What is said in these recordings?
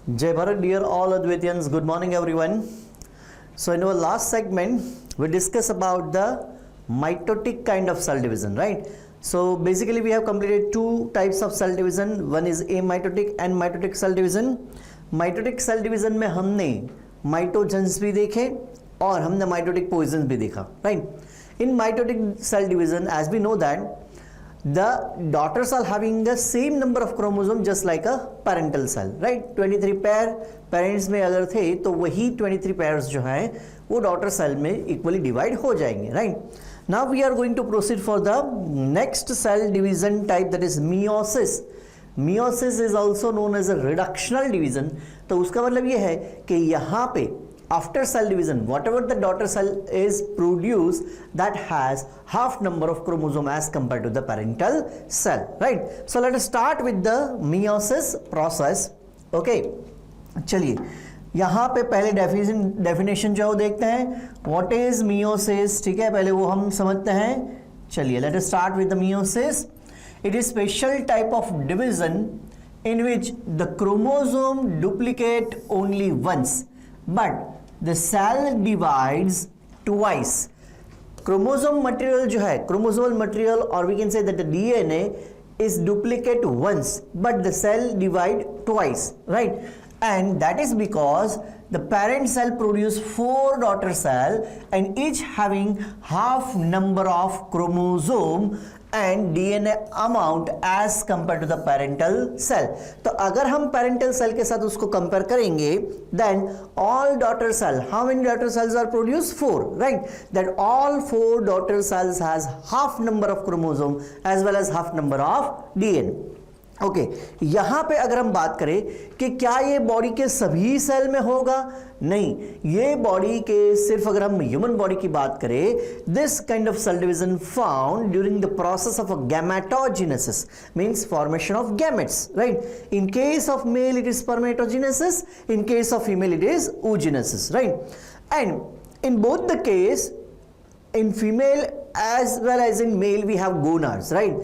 Jai Bharat, dear all Advaitiyans, good morning everyone. So in our last segment, we discussed about the mitotic kind of cell division, right? So basically we have completed two types of cell division. One is amitotic and mitotic cell division. Mitotic cell division में हमने माइटोजेंस भी देखे और हमने mitotic Poisson भी देखा, right? In mitotic cell division, as we know that the daughters are having the same number of chromosomes just like a parental cell, right? 23 pair parents में अगर थे तो वही 23 pairs जो हैं वो daughter cell में equally divide हो जाएंगे, right? Now we are going to proceed for the next cell division type, that is meiosis. Meiosis is also known as a reductional division. तो उसका मतलब ये है कि यहाँ पे after cell division, whatever the daughter cell is produced, that has half number of chromosome as compared to the parental cell, right? So let us start with the meiosis process. Okay, चलिए यहाँ पे पहले definition जो देखते हैं. What is meiosis? ठीक है, पहले वो हम समझते हैं. चलिए let us start with the meiosis. It is special type of division in which the chromosome duplicate only once, but the cell divides twice. Chromosome material जो है, chromosomal material, or we can say that the DNA is duplicate once, but the cell divide twice, right? And that is because the parent cell produce 4 daughter cell and each having half number of chromosome and DNA amount as compared to the parental cell. तो अगर हम parental cell के साथ उसको compare करेंगे, then all daughter cell, how many daughter cells are produced? 4, right? That all 4 daughter cells has half number of chromosome as well as half number of DNA. Okay यहाँ पे अगर हम बात करें कि क्या ये बॉडी के सभी सेल में होगा, नहीं, ये बॉडी के सिर्फ अगर हम ह्यूमन बॉडी की बात करें, this kind of cell division found during the process of gametogenesis, means formation of gametes, right? In case of male it is spermatogenesis, in case of female it is oogenesis, right? And in both the case, in female as well as in male, we have gonads, right?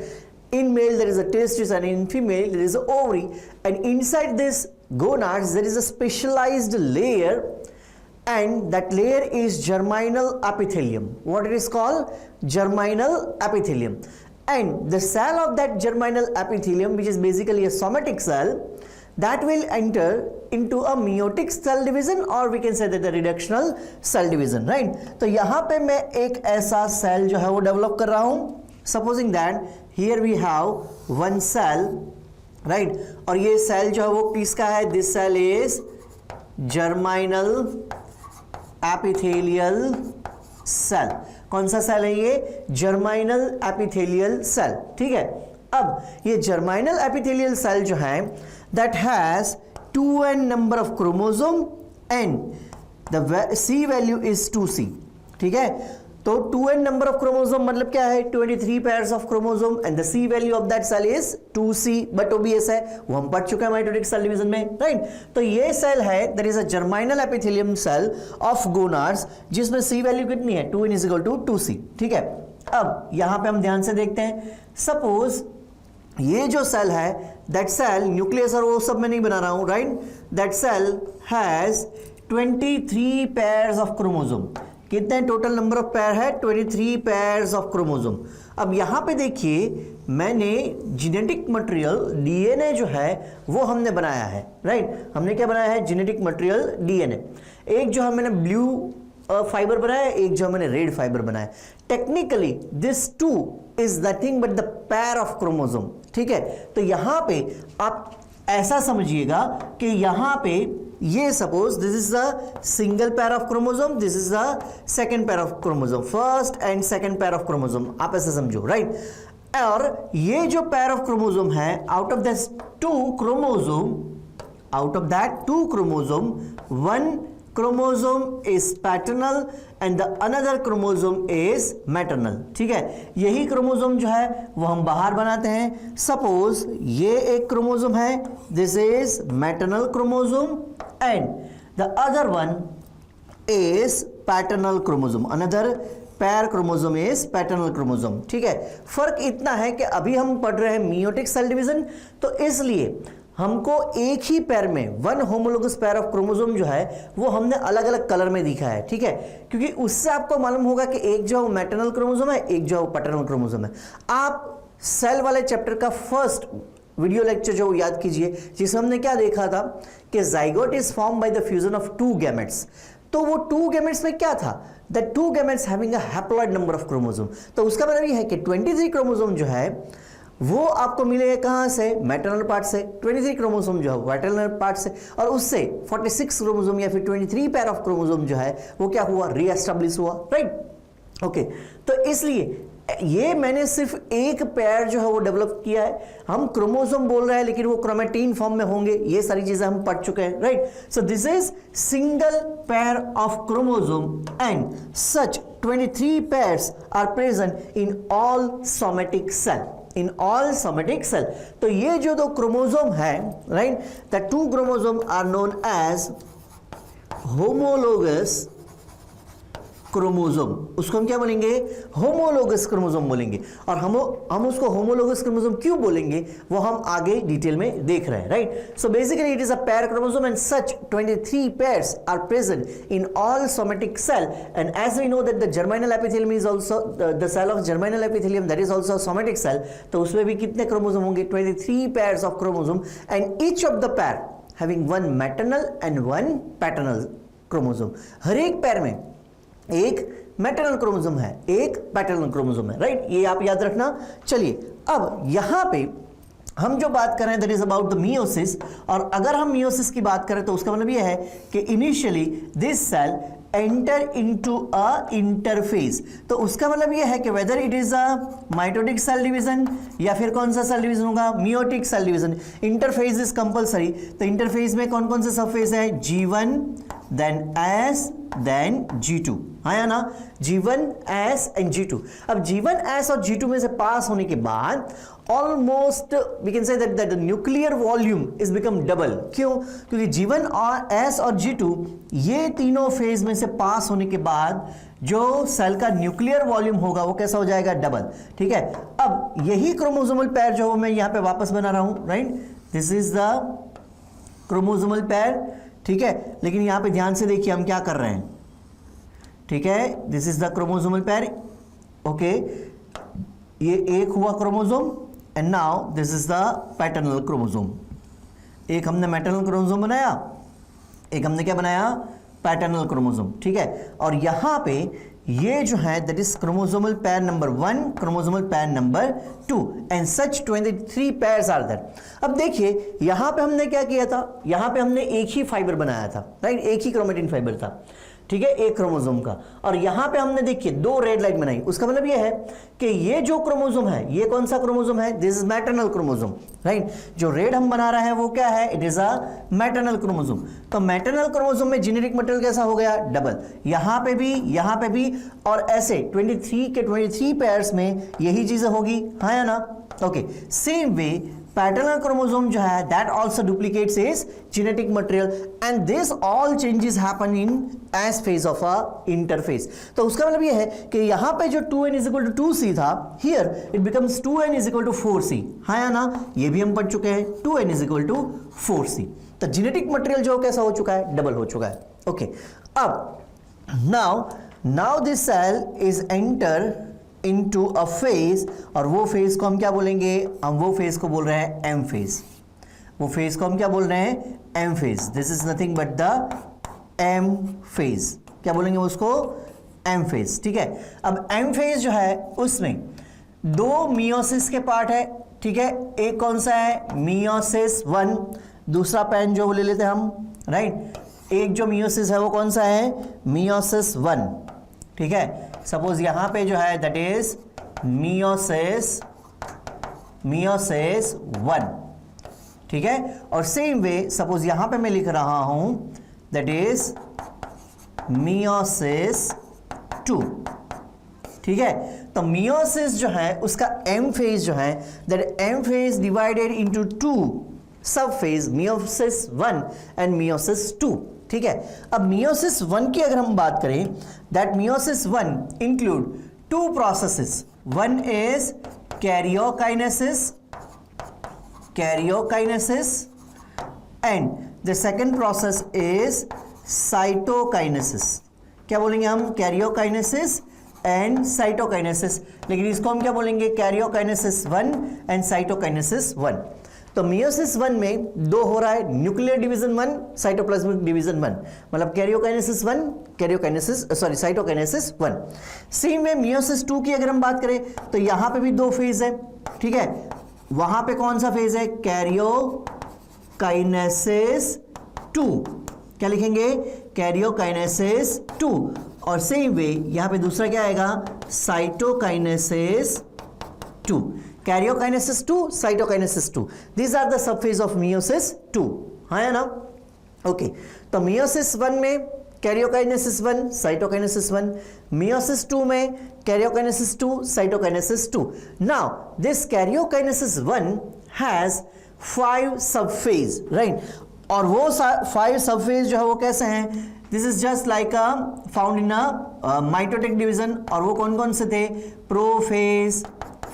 In male there is a testis and in female there is a ovary, and inside this gonads there is a specialized layer, and that layer is germinal epithelium. What it is called? Germinal epithelium. And the cell of that germinal epithelium, which is basically a somatic cell, that will enter into a meiotic cell division, or we can say that the reductional cell division, right? तो यहाँ पे मैं एक ऐसा cell जो है वो develop कर रहा हूँ. Supposing that here we have one cell, right? और ये सेल जो है वो किसका है? This cell is germinal epithelial cell. कौन सा सेल है ये? Germinal epithelial cell. ठीक है, अब ये germinal epithelial cell जो है that has 2n number of chromosome and the C value is 2C. ठीक है, तो 2n number of chromosome मतलब क्या है? 23 pairs of chromosome and the C value of that cell is 2C, but obvious है, वो हम पढ़ चुके हैं माइटोटिक सेल डिवीजन में, राइट? तो ये सेल है, there is a germinal epithelium cell of gonads, जिसमें C value कितनी है? 2n is equal to 2C. ठीक है, अब यहाँ पे हम ध्यान से देखते हैं. सपोज ये जो सेल है, that cell, न्यूक्लियस और वो सब मैं नहीं बना रहा हूँ, right? That cell has 23 pairs of chromosome. कितने टोटल नंबर ऑफ पेयर है? 23 पेयर्स ऑफ क्रोमोसोम. अब यहाँ पे देखिए, मैंने जेनेटिक मटेरियल डीएनए जो है वो हमने बनाया है, राइट? हमने क्या बनाया है? Genetic material DNA. एक जो मैंने ब्लू फाइबर बनाया है, एक जो मैंने रेड फाइबर बनाया. Technically this two is nothing but the pair of chromosome. ठीक है, तो यहाँ पे आप ऐसा समझिएगा कि यहाँ पे ये suppose this is the single pair of chromosome, this is the second pair of chromosome, first and second pair of chromosome, आप ऐसे समझो, राइट? और ये जो पेयर ऑफ क्रोमोसोम है, out of this two chromosome, out of that 2 chromosome, one chromosome is paternal and the another chromosome is maternal. ठीक है, यही क्रोमोसोम जो है वो हम बाहर बनाते हैं. सपोज ये एक क्रोमोसोम है, this is maternal chromosome and the other one is paternal chromosome, another pair chromosome is paternal chromosome. ठीक है, फर्क इतना है कि अभी हम पढ़ रहे हैं meiotic cell division, तो इसलिए हमको एक ही पैर में वन होमोलोगस पैर ऑफ क्रोमोसोम जो है वो हमने अलग अलग कलर में दिखा है, ठीक है, क्योंकि उससे आपको मालूम होगा कि एक जो है मैटरनल क्रोमोसोम है, एक जो है पैटर्नल क्रोमोसोम है। आप सेल वाले चैप्टर का फर्स्ट वीडियो लेक्चर जो याद कीजिए, जिसमें हमने क्या देखा था कि zygote is form by the fusion of two gametes. तो वो टू गैमेट्स में क्या था, the two gametes having a haploid number of chromosome. तो उसका मतलब ये है कि 23 क्रोमोसोम जो है वो आपको मिलेगा कहां से, मैटरनल पार्ट से, 23 क्रोमोसोम जो है पैटर्नल पार्ट से, और उससे 46 क्रोमोसोम या फिर 23 पैर ऑफ क्रोमोसोम जो है वो क्या हुआ, रीएस्टैब्लिश हुआ, राइट। ओके, तो इसलिए ये मैंने सिर्फ एक पैर जो है वो डेवलप किया है। हम क्रोमोसोम बोल रहे हैं लेकिन वो क्रोमेटिन फॉर्म में होंगे, ये सारी चीजें हम पढ़ चुके हैं, right. So this is single pair of chromosome and such 23 pairs are present in all somatic cell, in all somatic cell. तो ये जो दो क्रोमोसोम है, right, the two chromosome are known as homologous chromosome. उसको हम क्या बोलेंगे, homologous chromosome बोलेंगे। और हम उसको होमोलोगस क्रोमोसोम क्यों बोलेंगे वो हम आगे डिटेल में देख रहे हैं, right. So basically it is a pair chromosome and such 23 pairs are present in all somatic cell and as we know that the germinal epithelium is also the cell of germinal epithelium that is also somatic cell. तो उसमें भी कितने chromosome होंगे, 23 pairs of chromosome and each of the pair having one maternal and one paternal chromosome. हर एक pair में एक maternal chromosome है, एक पैटर्नल क्रोमोसोम है, राइट, ये आप याद रखना। चलिए अब यहां पे हम जो बात कर रहे हैं that is about the meiosis. और अगर हम मियोसिस की बात करें तो उसका मतलब यह है कि initially this cell enter into a interphase. तो उसका मतलब यह है कि whether it is a mitotic cell division या फिर कौन सा सेल डिवीजन होगा, meiotic cell division. Interphase is compulsory. तो इंटरफेस में कौन कौन से सबफेस है, G1 then S then G2, हाँ या ना, G1 S एंड G2। अब G1 S और G2 में से पास होने के बाद almost we can say that the nuclear volume is become double. क्यों, क्योंकि G1 और S और G2 ये तीनों फेज में से पास होने के बाद जो सेल का न्यूक्लियर वॉल्यूम होगा वो कैसा हो जाएगा, डबल, ठीक है। अब यही क्रोमोसोमल पैर जो मैं यहां पे वापस बना रहा हूं, right, this is the chromosomal पैर, ठीक है। लेकिन यहां पे ध्यान से देखिए हम क्या कर रहे हैं, ठीक है, दिस इज द क्रोमोसोमल पैर, ओके, ये एक हुआ chromosome and now this is the paternal chromosome. एक हमने मैटरनल क्रोमोसोम बनाया, एक हमने क्या बनाया, पैटर्नल क्रोमोसोम, ठीक है। और यहां पे ये जो है that is chromosomal pair number 1, chromosomal pair number 2 and such 23 pairs are there. अब देखिए यहां पे हमने क्या किया था, यहां पे हमने एक ही फाइबर बनाया था, राइट, एक ही क्रोमेटिन फाइबर था, ठीक है, एक क्रोमोसोम का। और यहां पे हमने देखिए दो रेड लाइन बनाई। उसका मतलब यह है कि ये जो क्रोमोसोम है ये कौन सा क्रोमोसोम है, this is maternal chromosome, right. जो रेड हम बना रहे हैं वो क्या है, it is a maternal chromosome. तो मैटरनल क्रोमोसोम में जेनेटिक मटेरियल कैसा हो गया, डबल, यहां पे भी और ऐसे 23 के 23 pairs में यही चीजें होगी, हाँ या ना, okay. Same way paternal chromosome जो है that also duplicates is genetic material and this all changes happen in S phase of a interphase. तो उसका मतलब ये है कि यहां पे जो 2n is equal to 2c था, here it becomes 2n is equal to 4c, हाँ या ना, ये भी हम पढ़ चुके हैं, 2n is equal to 4c। तो जेनेटिक मटेरियल जो कैसा हो चुका है, डबल हो चुका है, ओके। अब now this cell is enter into a phase, और वो फेज को हम क्या बोलेंगे, हम वो फेज को बोल रहे हैं एम फेज। वो फेज को हम क्या बोल रहे हैं, M phase. This is nothing but the M phase. क्या बोलेंगे उसको, एम फेज, ठीक है। अब एम फेज जो है उसमें दो मियोसिस के पार्ट है, ठीक है। एक कौन सा है, मियोसिस 1, दूसरा पैन जो ले लेते हैं हम, राइट। एक जो मियोसिस है वो कौन सा है, मियोसिस 1, ठीक है। सपोज यहां पे जो है दैट इज मियोसिस 1, ठीक है। और सेम वे सपोज यहां पे मैं लिख रहा हूं दैट इज मियोसिस 2, ठीक है। तो मियोसिस जो है उसका एम फेज जो है that M phase divided into 2 sub phase, meiosis 1 and meiosis 2, ठीक है। अब मियोसिस 1 की अगर हम बात करें that meiosis 1 include 2 processes. One is karyokinesis and the second process is cytokinesis. क्या बोलेंगे हम? कैरियोकाइनेसिस एंड साइटोकाइनेसिस, लेकिन इसको हम क्या बोलेंगे? Karyokinesis 1 and cytokinesis 1। तो मियोसिस 1 में दो हो रहा है, न्यूक्लियर डिवीजन 1, साइटोप्लाज्मिक डिवीजन 1, मतलब karyokinesis 1, cytokinesis 1। Same way meiosis 2 की अगर हम बात करें तो यहां पे भी दो फेज है, ठीक है। वहां पे कौन सा फेज है? कैरियोकाइनेसिस 2। क्या लिखेंगे? कैरियोकाइनेसिस 2। और सेम वे यहां पे दूसरा क्या आएगा? Cytokinesis 2। Karyokinesis 2, cytokinesis 2, these are the subphase of meiosis 2, हाँ है ना? ओके, तो मियोसिस 1 में कैरियोकाइनेसिस 1, साइटोकाइनेसिस 1, मियोसिस 2 में karyokinesis 2, cytokinesis 2। Now this karyokinesis 1 has 5 subphase, right? और वो 5 सबफेज जो है वो कैसे हैं? This is just like found in a mitotic division. और वो कौन कौन से थे? प्रोफेज,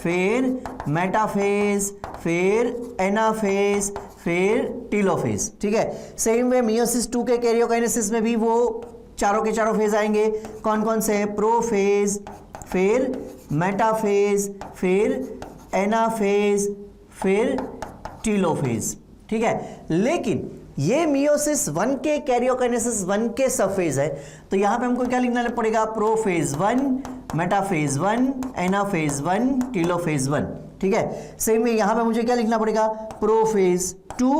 फिर मेटाफेज, फिर एनाफेज, फिर टीलोफेज, ठीक है। सेम वे मियोसिस 2 के कैरियोकाइनेसिस में भी वो चारों के चारों फेज आएंगे। कौन कौन से? प्रोफेज, फिर मेटाफेज, फिर एनाफेज, फिर टीलोफेज, ठीक है। लेकिन ये मियोसिस 1 के कैरियोकाइनेसिस 1 के सबफेज है, तो यहां पे हमको क्या लिखना पड़ेगा? प्रोफेज 1, मेटाफेज 1, एनाफेज 1, टीलोफेज 1, ठीक है। सेम में यहां पे मुझे क्या लिखना पड़ेगा? Prophase 2,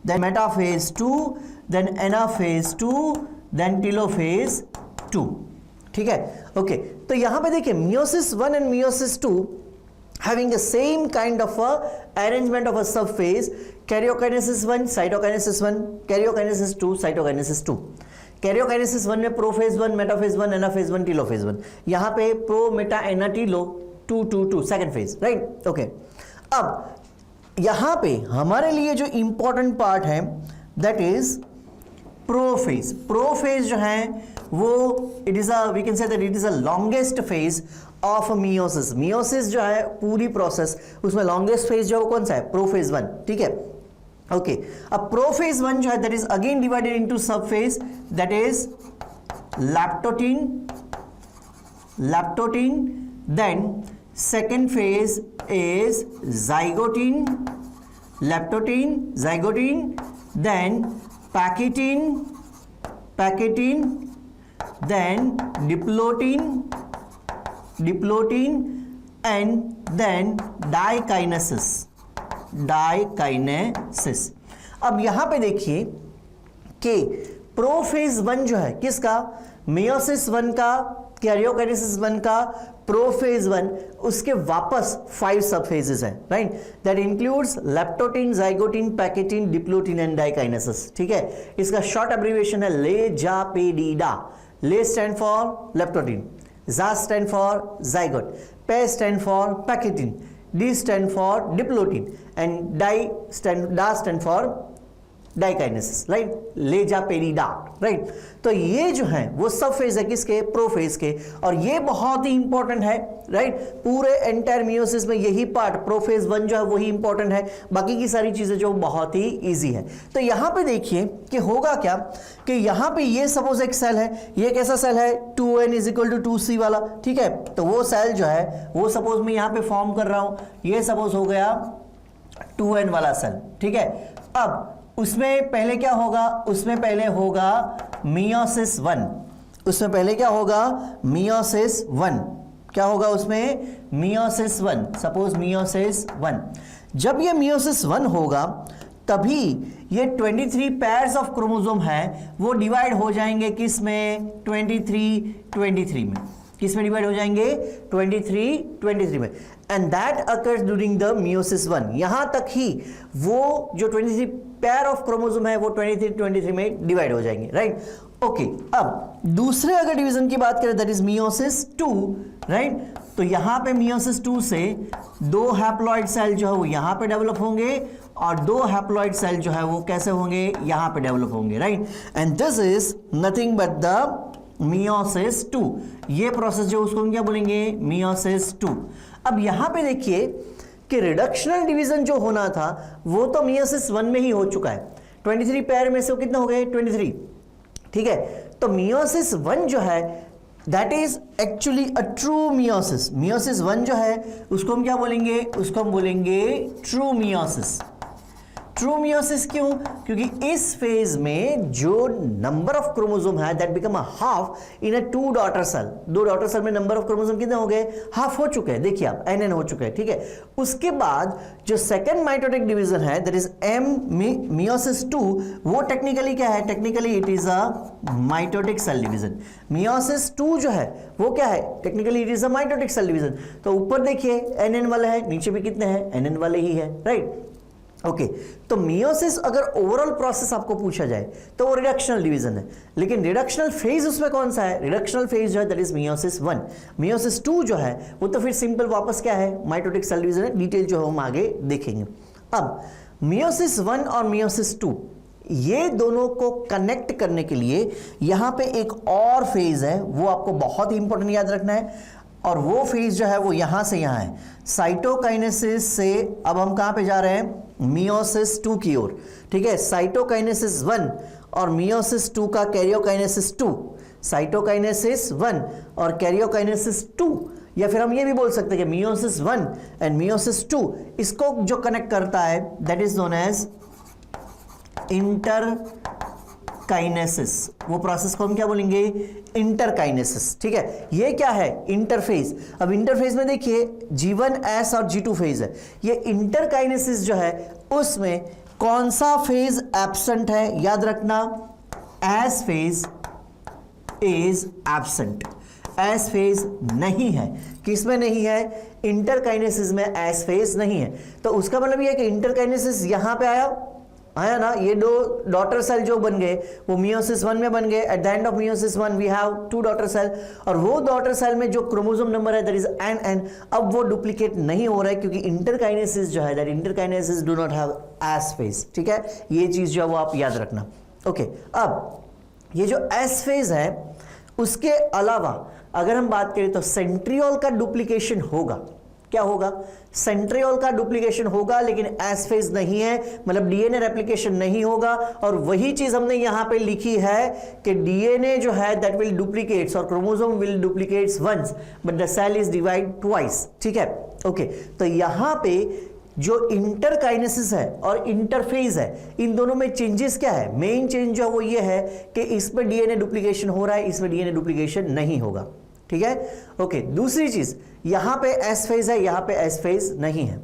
then metaphase 2, then anaphase 2, then telophase 2, ठीक है। ओके, तो यहां पे देखिए meiosis 1 and meiosis 2 having the same kind of a arrangement of a subphase, karyokinesis 1, cytokinesis 1, karyokinesis 2, cytokinesis 2। Karyokinesis 1 में प्रोफेज 1, मेटाफेज 1, एनाफेज 1, टीलोफेज 1। यहां पे pro, meta, ana, telo 2 2 2 second phase, right? Okay, अब यहां पे हमारे लिए जो इंपॉर्टेंट पार्ट है दैट इज प्रोफेज। प्रोफेज जो है वो it is we can say that it is a longest phase of meiosis. Meiosis जो है पूरी प्रोसेस, उसमें लॉन्गेस्ट फेज जो है वो कौन सा है? प्रोफेज 1, ठीक है। ओके, अब प्रोफेज 1 जो है that is again divided into sub phase, that is leptotene, then second phase is zygotene, then pachytene, then diplotin and then dikinesis। अब यहां पे देखिए कि प्रोफेज 1 जो है किसका? मियोसिस 1 का, कैरियोकाइनेसिस 1 का, प्रोफेज 1, उसके वापस 5 सब फेजेस हैं, right? That includes leptotene, zygotene, pachytene, diplotene and diakinesis, ठीक है। इसका शॉर्ट एब्रिविएशन है लेजापेडिडा। ले स्टैंड फॉर लैप्टोटीन, जा स्टैंड फॉर जाइगोट, पे स्टैंड फॉर पैकेटीन, डी स्टैंड फॉर डिप्लोटीन एंड डा स्टैंड फॉर डाइकाइनेसिस, राइट? लेजापेडिडा, राइट? तो ये जो है वो सब फेज है किसके? प्रोफेज के। और ये बहुत ही इंपॉर्टेंट है, राइट? पूरे एंटायर मियोसिस में यही पार्ट प्रोफेज 1 जो है वही इंपॉर्टेंट है, बाकी की सारी चीजें जो बहुत ही इजी है। तो यहां पे देखिए कि होगा क्या कि यहां पे ये सपोज एक सेल है, ये कैसा सेल है? 2n is equal to 2c वाला, ठीक है। तो वो सेल जो है वो सपोज मैं यहां पे फॉर्म कर रहा हूं, ये सपोज हो गया 2n वाला सेल, ठीक है। अब उसमें पहले क्या होगा? उसमें पहले होगा मियोसिस 1, उसमें पहले क्या होगा? मियोसिस 1, क्या होगा उसमें? Meiosis 1, suppose meiosis 1। जब ये मियोसिस 1 होगा तभी ये 23 पेयर्स ऑफ क्रोमोसोम है वो डिवाइड हो जाएंगे किस में? 23 में। किस में डिवाइड हो जाएंगे? 23 में। And that occurs during the meiosis 1। यहां तक ही वो जो 23 पेयर ऑफ क्रोमोसोम है वो 23 में डिवाइड हो जाएंगे, राइट? ओके, अब दूसरे अगर डिवीजन की बात करें दैट इज मियोसिस 2, राइट? तो यहां पे मियोसिस 2 से 2 हैप्लॉइड सेल जो है वो यहां पे डेवलप होंगे और 2 हैप्लॉइड सेल जो है वो कैसे होंगे? यहां पे डेवलप होंगे, right? And this is nothing but the meiosis 2। ये प्रोसेस जो उसको हम क्या बोलेंगे? मियोसिस 2। अब यहां पे देखिए कि रिडक्शनल डिवीजन जो होना था वो तो मियोसिस 1 में ही हो चुका है। 23 पेयर में से वो कितने हो गए 23, ठीक है। तो मियोसिस 1 जो है that is actually a true meiosis. Meiosis 1 जो है उसको हम क्या बोलेंगे, उसको हम बोलेंगे ट्रू मियोसिस। ट्रू मियोसिस क्यों? क्योंकि इस फेज में जो नंबर ऑफ क्रोमोसोम है that become a half in a 2 daughter cell. 2 daughter cell में नंबर ऑफ क्रोमोसोम कितने हो गए, हाफ हो चुके हैं, देखिए आप nn हो चुके हैं, ठीक है। उसके बाद जो सेकंड माइटोटिक डिवीजन है दैट इज एम मियोसिस 2, वो टेक्निकली क्या है, technically it is a mitotic cell division. Meiosis 2 जो है वो क्या है, technically it is a mitotic cell division. तो ऊपर देखिए nn वाला है, नीचे भी कितने हैं, nn वाले ही है, राइट। ओके तो मियोसिस अगर ओवरऑल प्रोसेस आपको पूछा जाए तो वो रिडक्शनल डिवीजन है, लेकिन रिडक्शनल फेज उसमें कौन सा है, रिडक्शनल फेज जो है दैट इज मियोसिस 1। मियोसिस 2 जो है वो तो फिर सिंपल वापस क्या है, माइटोटिक सेल डिवीजन है, डिटेल जो है हम आगे देखेंगे। अब मियोसिस 1 और मियोसिस 2 ये दोनों को कनेक्ट करने के लिए यहां पे एक और फेज है, वो आपको बहुत ही इंपॉर्टेंट याद रखना है, और वो फेज जो है वो यहां से यहां है। साइटोकाइनेसिस से अब हम कहां पे जा रहे हैं, मियोसिस 2 की ओर, ठीक है। साइटोकाइनेसिस 1 और मियोसिस 2 का कैरियोकाइनेसिस 2, साइटोकाइनेसिस 1 और कैरियोकाइनेसिस 2, या फिर हम ये भी बोल सकते हैं कि मियोसिस 1 एंड मियोसिस 2, इसको जो कनेक्ट करता है that is known as interkinesis. वो प्रोसेस को हम क्या बोलेंगे, इंटरकाइनेसिस, ठीक है। ये क्या है, इंटरफेज। अब इंटरफेज में देखिए G1S और G2 फेज है। ये इंटरकाइनेसिस जो है उसमें कौन सा फेज एब्सेंट है, याद रखना, S phase is absent. S phase नहीं है, किसमें नहीं है, इंटरकाइनेसिस में एस फेज नहीं है। तो उसका मतलब ये है कि इंटरकाइनेसिस यहां पे आया ना, ये 2 डॉटर सेल जो बन गए वो मियोसिस 1 में बन गए। At the end of meiosis 1 we have 2 daughter cell, और वो डॉटर सेल में जो क्रोमोसोम नंबर है दैट इज nn, अब वो डुप्लीकेट नहीं हो रहा है क्योंकि इंटरकाइनेसिस जो है that interkinesis do not have S phase, ठीक है। ये चीज जो है वो आप याद रखना। ओके अब ये जो एस फेज है उसके अलावा अगर हम बात करें तो सेंट्रियोल का डुप्लीकेशन होगा। क्या होगा, सेंट्रियोल का डुप्लीकेशन होगा, लेकिन एस फेज नहीं है, मतलब डीएनए रेप्लिकेशन नहीं होगा। और वही चीज हमने यहां पे लिखी है कि डीएनए जो है दैट विल डुप्लीकेट्स और chromosome will duplicates once but the cell is divide twice, ठीक है। ओके तो यहां पे जो इंटरकाइनेसिस है और इंटरफेज है, इन दोनों में चेंजेस क्या है, मेन चेंज जो वो ये है कि इसमें डीएनए डुप्लीकेशन हो रहा है, इसमें डीएनए डुप्लीकेशन नहीं होगा, ठीक है। ओके दूसरी चीज, यहां पे एस फेज है, यहां पे एस फेज नहीं है।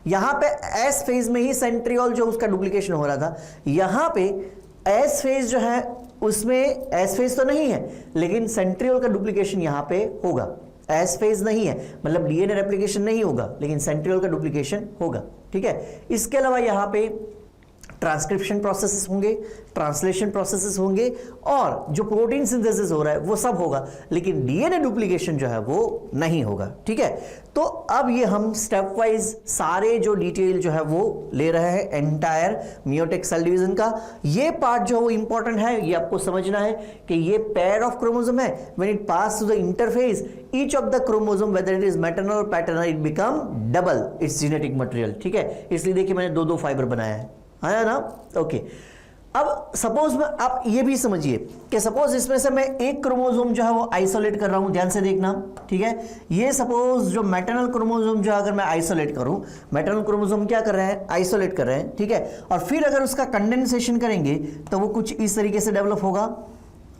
यहां पे एस फेज में ही सेंट्रियोल जो उसका डुप्लीकेशन हो रहा था, यहां पे एस फेज जो है उसमें एस फेज तो नहीं है, लेकिन सेंट्रियोल का डुप्लीकेशन यहां पे होगा। एस फेज नहीं है मतलब डीएनए रेप्लिकेशन नहीं होगा, लेकिन सेंट्रियोल का डुप्लीकेशन होगा, ठीक है। इसके अलावा यहां पे ट्रांसक्रिप्शन प्रोसेसेस होंगे, ट्रांसलेशन प्रोसेसेस होंगे, और जो प्रोटीन सिंथेसिस हो रहा है वो सब होगा, लेकिन डीएनए डुप्लीकेशन जो है वो नहीं होगा, ठीक है। तो अब ये हम स्टेप वाइज सारे जो डिटेल जो है वो ले रहे हैं एंटायर मियोटिक सेल डिवीजन का। ये पार्ट जो है वो इंपॉर्टेंट है, ये आपको समझना है कि ये पेयर ऑफ क्रोमोसोम है, when it pass to the interphase each of the chromosome whether it is maternal और paternal it become double its genetic material, ठीक है। इसलिए देखिए मैंने 2-2 फाइबर बनाया है, आया ना। ओके अब सपोज में आप ये भी समझिए कि सपोज इसमें से मैं एक क्रोमोसोम जो है वो आइसोलेट कर रहा हूं, ध्यान से देखना, ठीक है। ये सपोज जो मैटरनल क्रोमोसोम जो अगर मैं आइसोलेट करूं, मैटरनल क्रोमोसोम क्या कर रहे हैं, आइसोलेट कर रहे हैं, ठीक है। और फिर अगर उसका कंडेंसेशन करेंगे तो वो कुछ इस तरीके से डेवलप होगा,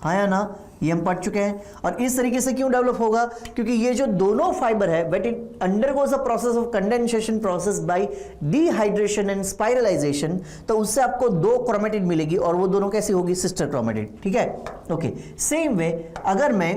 आया ना, ये हम पढ़ चुके हैं। और इस तरीके से क्यों डेवलप होगा, क्योंकि ये जो दोनों फाइबर है but it undergoes a process of condensation process by dehydration and spiralization, तो उससे आपको 2 क्रोमेटिड मिलेगी और वो दोनों कैसी होगी, सिस्टर क्रोमेटिड, ठीक है। ओके सेम वे अगर मैं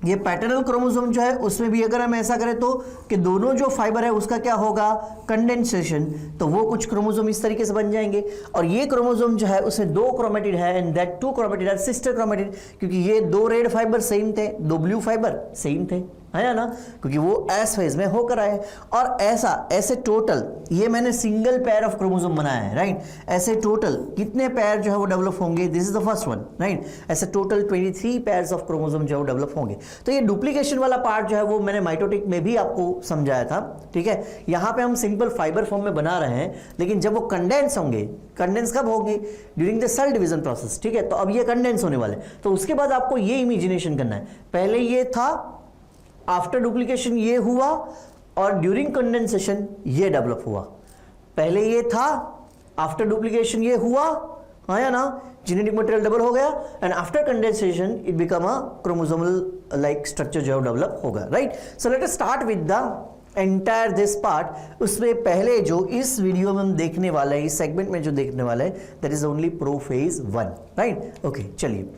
ये पैटर्नल क्रोमोसोम जो है उसमें भी अगर हम ऐसा करें तो कि दोनों जो फाइबर है उसका क्या होगा, कंडेंसेशन, तो वो कुछ क्रोमोसोम इस तरीके से बन जाएंगे। और ये क्रोमोसोम जो है उसमें 2 क्रोमेटिड है and that 2 chromatid are sister chromatid, क्योंकि ये 2 रेड फाइबर सेम थे, 2 ब्लू फाइबर सेम थे, है ना, क्योंकि वो एस फेज में होकर आए। और ऐसे टोटल ये मैंने सिंगल पेयर ऑफ क्रोमोसोम बनाया है, राइट। ऐसे टोटल कितने पेयर जो है वो डेवलप होंगे, this is the first one, right. ऐसे टोटल 23 पेयर्स ऑफ क्रोमोसोम जो है वो डेवलप होंगे। तो ये डुप्लीकेशन वाला पार्ट जो है वो मैंने माइटोटिक में भी आपको समझाया था, ठीक है। यहाँ पे हम सिंपल फाइबर फॉर्म में बना रहे हैं, लेकिन जब वो कंडेंस होंगे, कंडेंस कब होंगे, during the cell division process, ठीक है। तो अब ये कंडेंस होने वाले, तो उसके बाद आपको ये इमेजिनेशन करना है, पहले ये था, आफ्टर डुप्लीकेशन ये हुआ, और ड्यूरिंग कंडेंसेशन ये डेवलप हुआ। पहले ये था, आफ्टर डुप्लीकेशन ये हुआ, हाँ या ना, जेनेटिक मटेरियल डबल हो गया, and after condensation it become a chromosomal like structure जो है डेवलप होगा, right. So let us start with the entire this part. उसमें पहले जो इस वीडियो में हम देखने वाले हैं, इस सेगमेंट में जो देखने वाले हैं, that is only prophase 1, right. Okay, चलिए।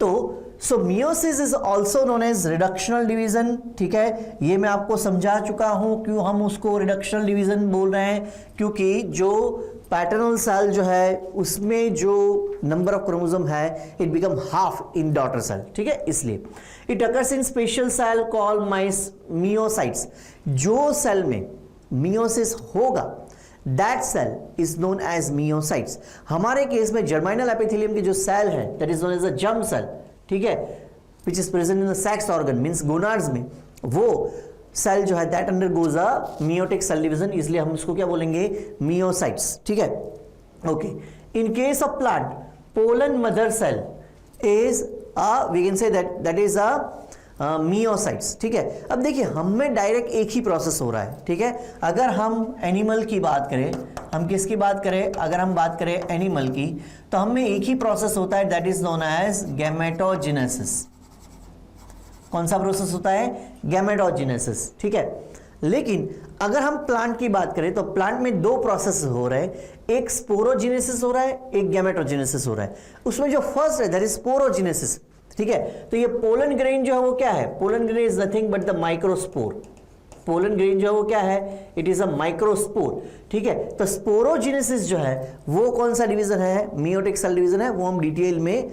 तो so meiosis is also known as reductional division, ठीक है। ये मैं आपको समझा चुका हूं क्यों हम उसको रिडक्शनल डिवीजन बोल रहे हैं, क्योंकि जो पैटर्नल सेल जो है उसमें जो नंबर ऑफ क्रोमोसोम है it become half in daughter cell, ठीक है, इसलिए। It occurs in special cell called meiocytes. जो सेल में मियोसिस होगा that cell is known as meiocytes. हमारे केस में जर्मिनल एपिथेलियम की जो सेल है that is known as a germ cell, ठीक है, which is present in the sex organ means gonads में, वो सेल जो है that undergoes a meiotic cell division, इसलिए हम उसको क्या बोलेंगे, मियोसाइट्स, ठीक है। Okay, in case of plant pollen mother cell is we can say that is a meiocytes, ठीक है। अब देखिए हम में डायरेक्ट एक ही प्रोसेस हो रहा है, ठीक है। अगर हम एनिमल की बात करें, हम किसकी बात करें, अगर हम बात करें एनिमल की, तो हम में एक ही प्रोसेस होता है that is known as gametogenesis. कौन सा प्रोसेस होता है, गैमेटोजेनेसिस, ठीक है। लेकिन अगर हम प्लांट की बात करें तो प्लांट में दो प्रोसेस हो रहे हैं, एक स्पोरोजेनेसिस हो रहा है, एक गैमेटोजेनेसिस हो रहा है। उसमें जो फर्स्ट है दैट इज स्पोरोजेनेसिस, ठीक है। तो ये पोलन ग्रेन जो है वो क्या है, pollen grain is nothing but the microspore. Pollen grain जो है वो क्या है, इट इज अ माइक्रोस्पोर, ठीक है। तो स्पोरोजेनेसिस जो है वो कौन सा डिवीजन है, मियोटिक सेल डिवीजन है। वो हम डिटेल में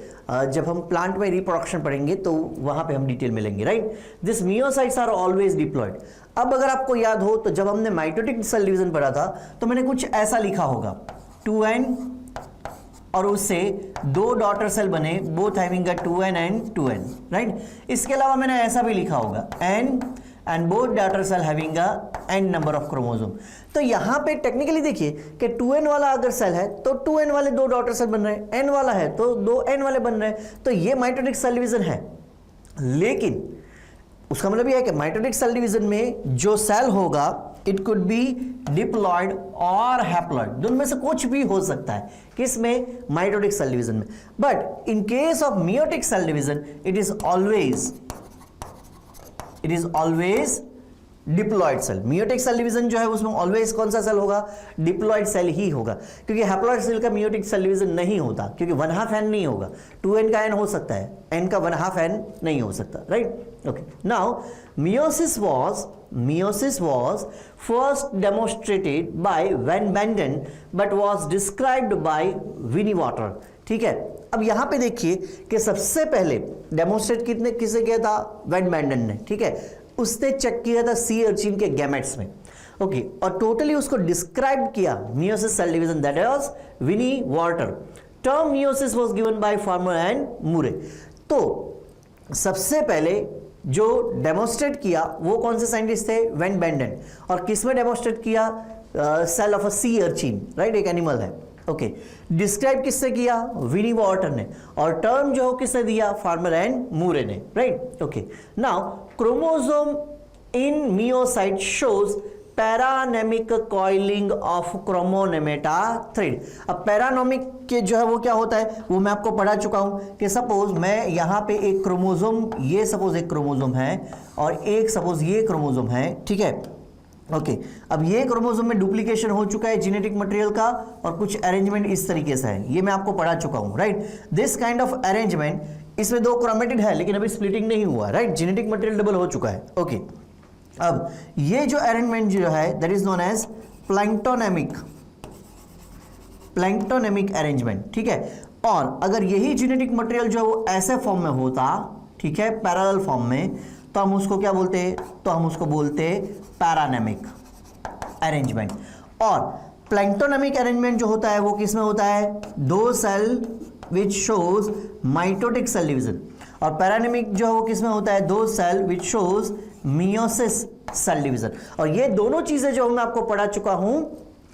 जब हम प्लांट में रिप्रोडक्शन पढ़ेंगे तो वहां पे हम डिटेल में लेंगे, right. This meiocytes are always diploid. अब अगर आपको याद हो तो जब हमने माइटोटिक सेल डिवीजन पढ़ा था तो मैंने कुछ ऐसा लिखा होगा, 2n और उससे दो डॉटर सेल बने, both having a 2n and 2n, right. इसके अलावा मैंने ऐसा भी लिखा होगा, n and both daughter cell having a n number of chromosome. तो यहाँ पे टेक्निकली देखिए कि 2n वाला अगर सेल है तो 2n वाले दो डॉटर सेल बन रहे हैं, n वाला है तो दो n वाले बन रहे हैं, तो ये माइटोटिक सेल डिवीजन है। लेकिन उसका मतलब ये है कि माइटोटिक सेल डिवीजन में जो सेल होगा इट कुड बी डिप्लॉयड और हैप्लॉयड, दोनों में से कुछ भी हो सकता है, किसमें, माइटोटिक सेल डिवीजन में। But in case of meiotic cell division it is always diploid cell. Meiotic cell division जो है उसमें ऑलवेज कौन सा सेल होगा, डिप्लॉयड सेल ही होगा, क्योंकि हैप्लॉयड सेल का मियोटिक सेल डिवीजन नहीं होता, क्योंकि 1/2 n नहीं होगा, 2n का n हो सकता है, n का 1/2 n नहीं हो सकता, right. Okay, now meiosis was first demonstrated by Van Benden but was described by Winnewater, ठीक है। अब यहां पे देखिए कि सबसे पहले डेमोन्स्ट्रेट किसे किया था, वैन बैंडन ने, ठीक है। उसने चेक किया था सी अर्चिन के गैमेट्स में, ओके, और टोटली उसको डिस्क्राइब किया meiosis cell division, that was Winiwarter. Term meiosis was given by Farmer and Moore. तो सबसे पहले जो डेमोन्स्ट्रेट किया वो कौन से साइंटिस्ट थे, वैन बैंडन। और किसमें डेमोन्स्ट्रेट किया, cell of a sea urchin, right, एक एनिमल है, ओके। डिस्क्राइब किससे किया, विनीवाटर ने, और टर्म जो किसने दिया, फार्मर एंड मूरे ने, right. Okay, now chromosome in meiocyte shows paranemic coiling of chromonemata thread. अब पैरानोमिक के जो है वो क्या होता है वो मैं आपको पढ़ा चुका हूं कि सपोज मैं यहां पे एक क्रोमोसोम, ये सपोज एक क्रोमोसोम है और एक सपोज ये क्रोमोसोम है, ठीक है, ओके। अब ये क्रोमोसोम में डुप्लीकेशन हो चुका है जेनेटिक मटेरियल का और कुछ अरेंजमेंट इस तरीके से है, ये मैं आपको पढ़ा चुका हूं, right. This kind of arrangement, इसमें दो क्रोमेटिड है लेकिन अभी स्प्लिटिंग नहीं हुआ, राइट, जेनेटिक मटेरियल डबल हो चुका है, ओके। अब ये जो अरेंजमेंट जो है that is known as plectonemic arrangement, ठीक है। और अगर यही जेनेटिक मटेरियल जो है वो ऐसे फॉर्म में होता, ठीक है, पैरेलल फॉर्म में, तो हम उसको क्या बोलते हैं, तो हम उसको बोलते हैं पैरानेमिक अरेंजमेंट। और प्लैंक्टोनेमिक अरेंजमेंट जो होता है वो किसमें होता है, दो cell which shows mitotic cell division. और पैरानेमिक जो है वो किसमें होता है, दो cell which shows meiosis cell division. और ये दोनों चीजें जो मैं आपको पढ़ा चुका हूं,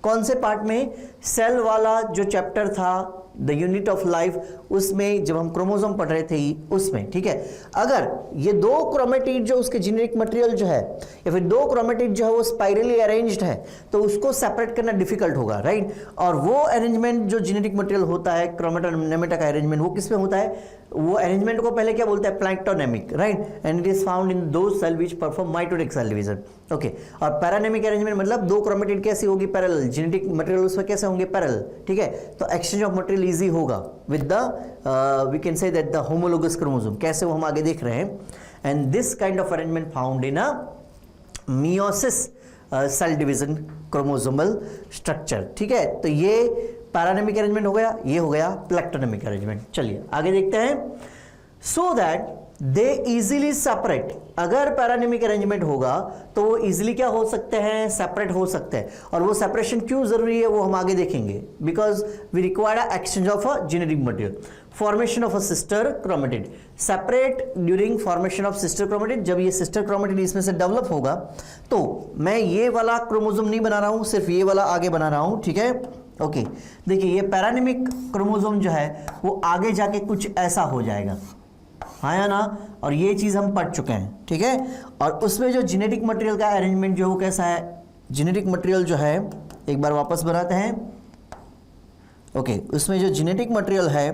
कौन से पार्ट में, सेल वाला जो चैप्टर था द यूनिट ऑफ लाइफ, उसमें जब हम क्रोमोसोम पढ़ रहे थे उसमें, ठीक है। अगर ये दो क्रोमेटिड जो उसके जेनेटिक मटेरियल जो है, या फिर दो क्रोमेटिड जो है वो स्पाइरली अरेंज्ड है, तो उसको सेपरेट करना डिफिकल्ट होगा, राइट। और वो अरेंजमेंट जो जेनेटिक मटेरियल होता है, क्रोमेटोनेमेटा का अरेंजमेंट, वो किसमें होता है, वो अरेंजमेंट को पहले क्या बोलते हैं, plectonemic, right. And it is found in दो cell which perform mitotic cell division, okay. और पैरानेमिक अरेंजमेंट मतलब दो क्रोमेटिड कैसी होगी, पैरेलल, जेनेटिक मटेरियल उसमें कैसे होंगे, पैरेलल, ठीक है। तो एक्सचेंज ऑफ मटेरियल इजी होगा with the we can say that the homologous chromosome, कैसे वो हम आगे देख रहे हैं। And this kind of arrangement found in a meiosis cell division chromosomal structure, ठीक है। तो ये पैरानेमिक अरेंजमेंट हो गया, ये हो गया प्लैंक्टोनेमिक अरेंजमेंट। चलिए आगे देखते हैं। So that they easily separate, अगर पैरानेमिक अरेंजमेंट होगा तो वो इजीली क्या हो सकते हैं, सेपरेट हो सकते हैं। और वो सेपरेशन क्यों जरूरी है वो हम आगे देखेंगे, because we require exchange of a genetic material, formation of a sister chromatid, separate during formation of sister chromatid. जब ये सिस्टर क्रोमेटिड इसमें से डेवलप होगा, तो मैं ये वाला क्रोमोसोम नहीं बना रहा हूं, सिर्फ ये वाला आगे बना रहा हूं, ठीक है, ओके। देखिए ये पैरानेमिक क्रोमोसोम जो है वो आगे जाके कुछ ऐसा हो जाएगा, हाँ या ना। और ये चीज हम पढ़ चुके हैं, ठीक है। और उसमें जो जेनेटिक मटेरियल का अरेंजमेंट जो वो कैसा है, जेनेटिक मटेरियल जो है, एक बार वापस बनाते हैं, ओके। उसमें जो जेनेटिक मटेरियल है,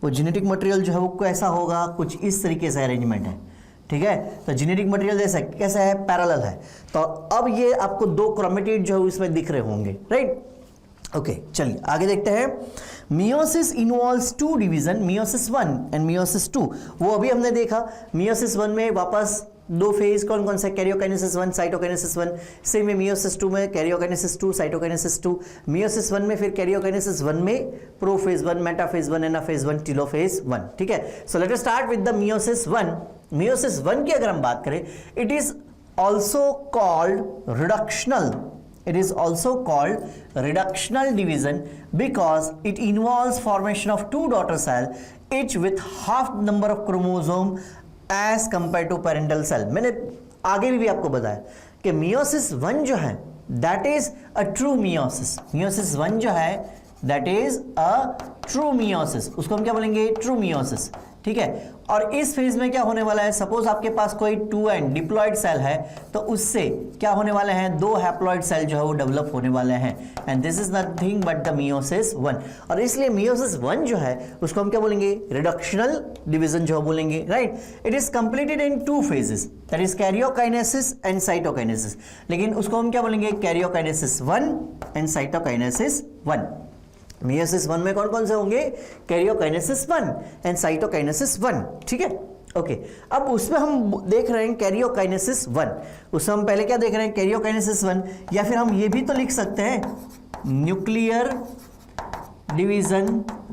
वो जेनेटिक मटेरियल जो है वो कैसा होगा, कुछ इस तरीके से अरेंजमेंट है, ठीक है। तो जेनेटिक मटेरियल जैसा कैसा है, पैरेलल है। तो अब ये आपको दो क्रोमेटिड जो है इसमें दिख रहे होंगे, राइट, ओके। चलिए आगे देखते हैं। Meiosis involves two division, meiosis 1 and meiosis 2। वो अभी हमने देखा, मियोसिस 1 में वापस दो फेज कौन कौन सा, कैरियोकाइनेसिस 1, साइटोकाइनेसिस 1। सेम में मियोसिस 2 में कैरियोकाइनेसिस 2, साइटोकाइनेसिस 2। मियोसिस 1 में फिर कैरियोकाइनेसिस 1 में प्रोफेज 1, मेटाफेज 1, एनाफेज 1, टेलोफेज 1, ठीक है। So let us start with the meiosis 1। Meiosis 1 की अगर हम बात करें, it is also called reductional, it is also called reductional division because it involves formation of two daughter cell, each with half number of chromosome as compared to parental cell। मैंने आगे भी आपको बताया कि मियोसिस 1 जो है that is a true meiosis, meiosis 1 जो है that is a true meiosis, उसको हम क्या बोलेंगे, true meiosis, ठीक है। और इस फेज में क्या होने वाला है, सपोज आपके पास कोई 2n डिप्लॉयड सेल है, तो उससे क्या होने वाले हैं, दो हैप्लॉयड सेल जो है वो डेवलप होने वाले हैं। And this is nothing but the meiosis 1। और इसलिए मियोसिस 1 जो है उसको हम क्या बोलेंगे, रिडक्शनल डिवीजन जो बोलेंगे, right. It is completed in two phases, that is karyokinesis and cytokinesis. लेकिन उसको हम क्या बोलेंगे, कैरियोकाइनेसिस 1 एंड साइटोकाइनेसिस 1। मियोसिस 1 में कौन कौन से होंगे, कैरियोकाइनेसिस 1 एंड साइटोकाइनेसिस 1, ठीक है, ओके। अब उसमें हम देख रहे हैं कैरियोकाइनेसिस 1, उसमें हम पहले क्या देख रहे हैं, कैरियोकाइनेसिस 1, या फिर हम ये भी तो लिख सकते हैं न्यूक्लियर डिवीजन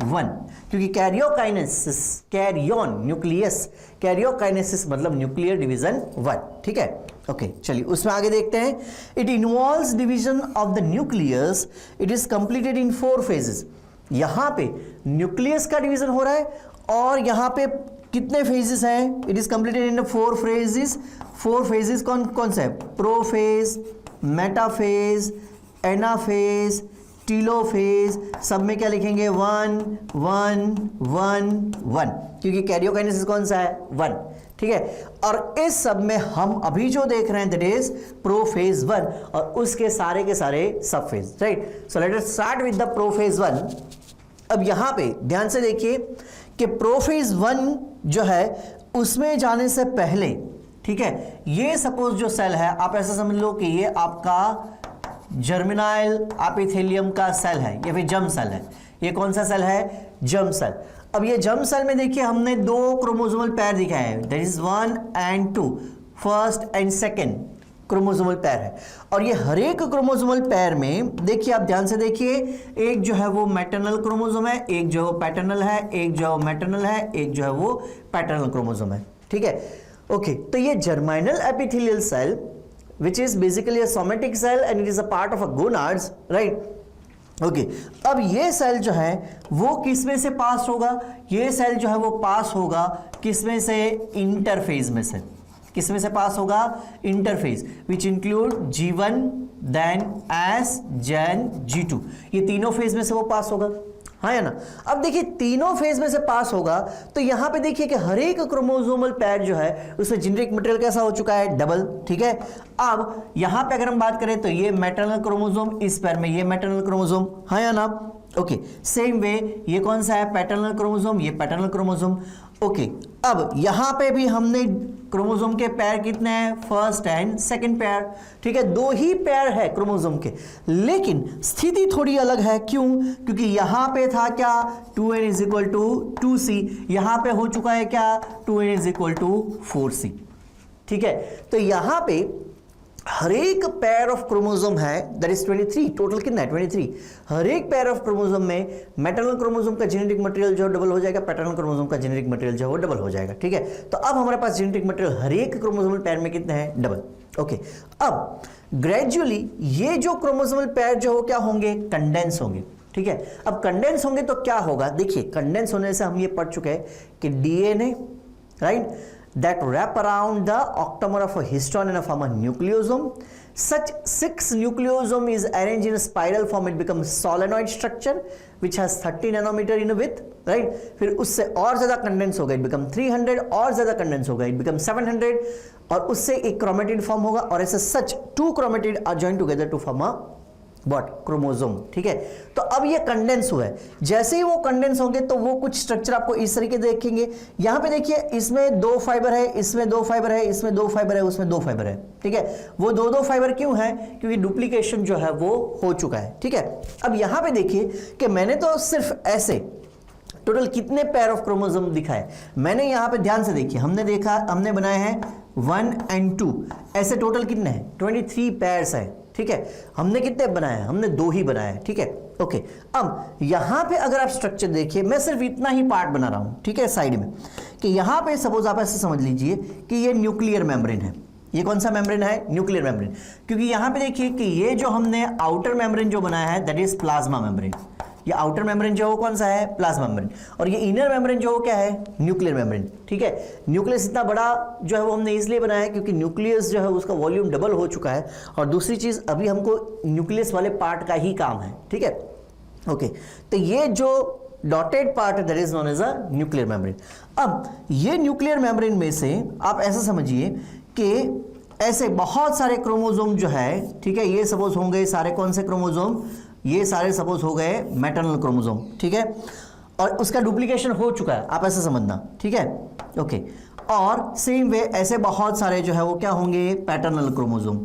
1, क्योंकि कैरियोकाइनेसिस, कैरियन न्यूक्लियस, कैरियोकाइनेसिस मतलब न्यूक्लियर डिवीजन 1, ठीक है, ओके। चलिए उसमें आगे देखते हैं। It involves division of the nucleus, it is completed in 4 phases. यहां पे न्यूक्लियस का डिवीजन हो रहा है, और यहां पे कितने फेजेस हैं, it is completed in 4 phases. 4 phases कौन कौन से हैं, प्रोफेज, मेटाफेज, एनाफेज, टीलोफेज। सब में क्या लिखेंगे, 1 1 1 1, क्योंकि कैरियोकाइनेसिस कौन सा है, 1, ठीक है। और इस सब में हम अभी जो देख रहे हैं दैट इज प्रोफेज 1, और उसके सारे के सारे सब phase, right. So let us start with the prophase 1। अब यहां पे ध्यान से देखिए कि प्रोफेज 1 जो है उसमें जाने से पहले, ठीक है, ये सपोज जो सेल है, आप ऐसा समझ लो कि ये आपका जर्मिनाइल एपिथेलियम का सेल है, या फिर जर्म सेल है। ये कौन सा सेल है, जर्म सेल। अब ये जर्म सेल में देखिए हमने 2 क्रोमोसोमल पैर दिखाए हैं, that is 1 and 2, first and second chromosomal पैर है। और ये हर एक क्रोमोसोमल पैर में देखिए, आप ध्यान से देखिए, एक जो है वो मैटरनल क्रोमोसोम है, एक जो है पैटर्नल है, एक जो है मैटरनल है, एक जो है वो पैटर्नल क्रोमोसोम है, ठीक है। ओके, तो ये germinal epithelial cell which is basically a somatic cell and it is a part of a gonads, right? Okay, अब ये सेल जो है वो किस में से पास होगा? ये सेल जो है वो पास होगा किस में से? इंटरफेज में से। किस में से पास होगा? Interphase, which include G1 then S Gen G2, ये तीनों फेज में से वो पास होगा, हाँ या ना? अब देखिए तीनों फेज में से पास होगा तो यहां पे देखिए कि हर एक क्रोमोसोमल पैर जो है उसमें जेनेटिक मटेरियल कैसा हो चुका है? डबल, ठीक है। अब यहां पे अगर हम बात करें तो ये मैटरनल क्रोमोसोम, इस पैर में ये मैटरनल क्रोमोसोम, हाँ या ना? ओके, सेम वे ये कौन सा है? पैटर्नल क्रोमोसोम, ये पैटर्नल क्रोमोसोम। ओके, अब यहां पे भी हमने क्रोमोसोम के पैर कितने हैं? फर्स्ट एंड सेकंड पैर, ठीक है, दो ही पैर है क्रोमोसोम के, लेकिन स्थिति थोड़ी अलग है। क्यों? क्योंकि यहां पे था क्या? 2n is equal to 2c, यहां पे हो चुका है क्या? 2n is equal to 4c, ठीक है। तो यहां पे हर एक पेयर ऑफ क्रोमोसोम है, दैट इज 23, टोटल कितना है? 23। हर एक पेयर ऑफ क्रोमोसोम में मैटरनल क्रोमोसोम का जेनेटिक मटेरियल जो डबल हो जाएगा, पैटर्नल क्रोमोसोम का जेनेटिक मटेरियल जो है वो डबल हो जाएगा, ठीक है। तो अब हमारे पास जेनेटिक मटेरियल हर एक क्रोमोसोमल पेयर में कितने हैं? डबल। ओके, अब ग्रेजुअली ये जो क्रोमोसोमल पेयर जो हो क्या होंगे? कंडेंस होंगे, ठीक है। अब कंडेंस होंगे तो क्या होगा? देखिए कंडेंस होने से हम ये पढ़ चुके हैं कि DNA, right, that wrap around the octamer of a histone and a form a nucleosome. Such 6 nucleosome is arranged in a spiral form. It becomes solenoid structure which has 30 nanometer in width, right? फिर उससे और ज्यादा condense होगा, it become 300, और ज्यादा condense होगा, it become 700, और उससे एक क्रोमेटिड फॉर्म होगा, और ऐसे सच 2 chromatid are joined together to form a what? Chromosome, ठीक है। तो अब ये कंडेंस हुआ है, जैसे ही वो कंडेंस होंगे तो वो कुछ स्ट्रक्चर आपको इस तरीके देखेंगे। यहां पे देखिए इसमें 2 फाइबर है, इसमें 2 फाइबर है, इसमें 2 फाइबर है, उसमें 2 फाइबर है, ठीक है। वो 2 फाइबर क्यों है? क्योंकि डुप्लीकेशन जो है वो हो चुका है, ठीक है। अब यहां पे देखिए कि मैंने तो सिर्फ ऐसे टोटल कितने पेयर ऑफ क्रोमोसोम दिखाए, मैंने यहां पे ध्यान से देखिए, हमने बनाए हैं 1 and 2, ऐसे टोटल कितने हैं? 23 पेयर्स है, ठीक है। हमने कितने बनाए हैं? हमने 2 ही बनाए हैं, ठीक है। ओके, अब यहां पे अगर आप स्ट्रक्चर देखिए, मैं सिर्फ इतना ही पार्ट बना रहा हूं, ठीक है, साइड में, कि यहां पे सपोज आप ऐसे समझ लीजिए कि ये न्यूक्लियर मेम्ब्रेन है। ये कौन सा मेम्ब्रेन है? Nuclear membrane. क्योंकि यहां पे देखिए कि ये जो हमने आउटर मेम्ब्रेन जो बनाया है दैट इज प्लाज्मा मेम्ब्रेन। ये आउटर मेम्ब्रेन जो है वो कौन सा है? Plasma membrane. और ये इनर मेम्ब्रेन जो क्या है? न्यूक्लियर मेम्ब्रेन, ठीक है। न्यूक्लियस इतना बड़ा जो है वो हमने इसलिए बनाया है क्योंकि न्यूक्लियस जो है उसका वॉल्यूम डबल हो चुका है, और दूसरी चीज अभी हमको न्यूक्लियस वाले पार्ट का ही काम है, ठीक है। ओके, तो ये जो डॉटेड पार्ट है that is known as a nuclear membrane. अब ये न्यूक्लियर मेम्ब्रेन में से आप ऐसा समझिए कि ऐसे बहुत सारे क्रोमोसोम जो है, ठीक है, ये सपोज होंगे सारे कौन से क्रोमोसोम? ये सारे सपोज हो गए मैटरनल क्रोमोसोम, ठीक है, और उसका डुप्लीकेशन हो चुका है, आप ऐसे समझना, ठीक है। ओके, और सेम वे ऐसे बहुत सारे जो है वो क्या होंगे? Paternal chromosome.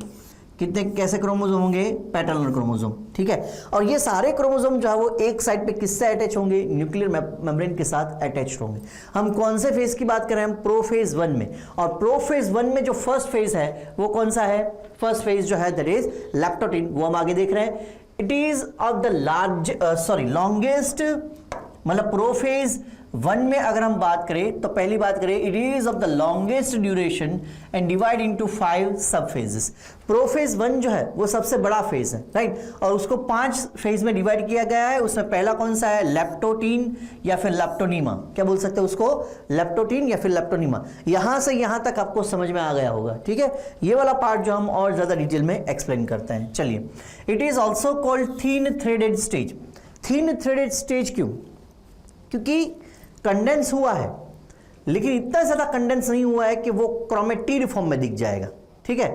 कितने कैसे क्रोमोसोम होंगे? पैटर्नल क्रोमोसोम, ठीक है। और ये सारे क्रोमोसोम जो है वो एक साइड पे किससे अटैच होंगे? न्यूक्लियर मेम्ब्रेन के साथ अटैच्ड होंगे। हम कौन से फेज की बात कर रहे हैं? हम प्रोफेज 1 में, और प्रोफेज 1 में जो फर्स्ट फेज है वो कौन सा है? फर्स्ट फेज जो है दैट इज लैप्टोटिन, वो हम आगे देख रहे हैं। It is of the longest, मतलब प्रोफेज 1 में अगर हम बात करें तो पहली बात करें, it is of the longest duration and divide into 5 sub phases. Prophase 1 जो है वो सबसे बड़ा फेज है, राइट, और उसको 5 फेज में डिवाइड किया गया है। उसमें पहला कौन सा है? लेप्टोटीन या फिर लेप्टोनीमा, क्या बोल सकते हैं उसको? लेप्टोटीन या फिर लेप्टोनीमा। यहां से यहां तक आपको समझ में आ गया होगा, ठीक है। ये वाला पार्ट जो हम और ज्यादा डिटेल में एक्सप्लेन करते हैं, चलिए। It is also called thin threaded stage. Thin threaded stage क्यों? क्योंकि कंडेंस हुआ है, लेकिन इतना ज्यादा कंडेंस नहीं हुआ है कि वो क्रोमेटिड फॉर्म में दिख जाएगा, ठीक है।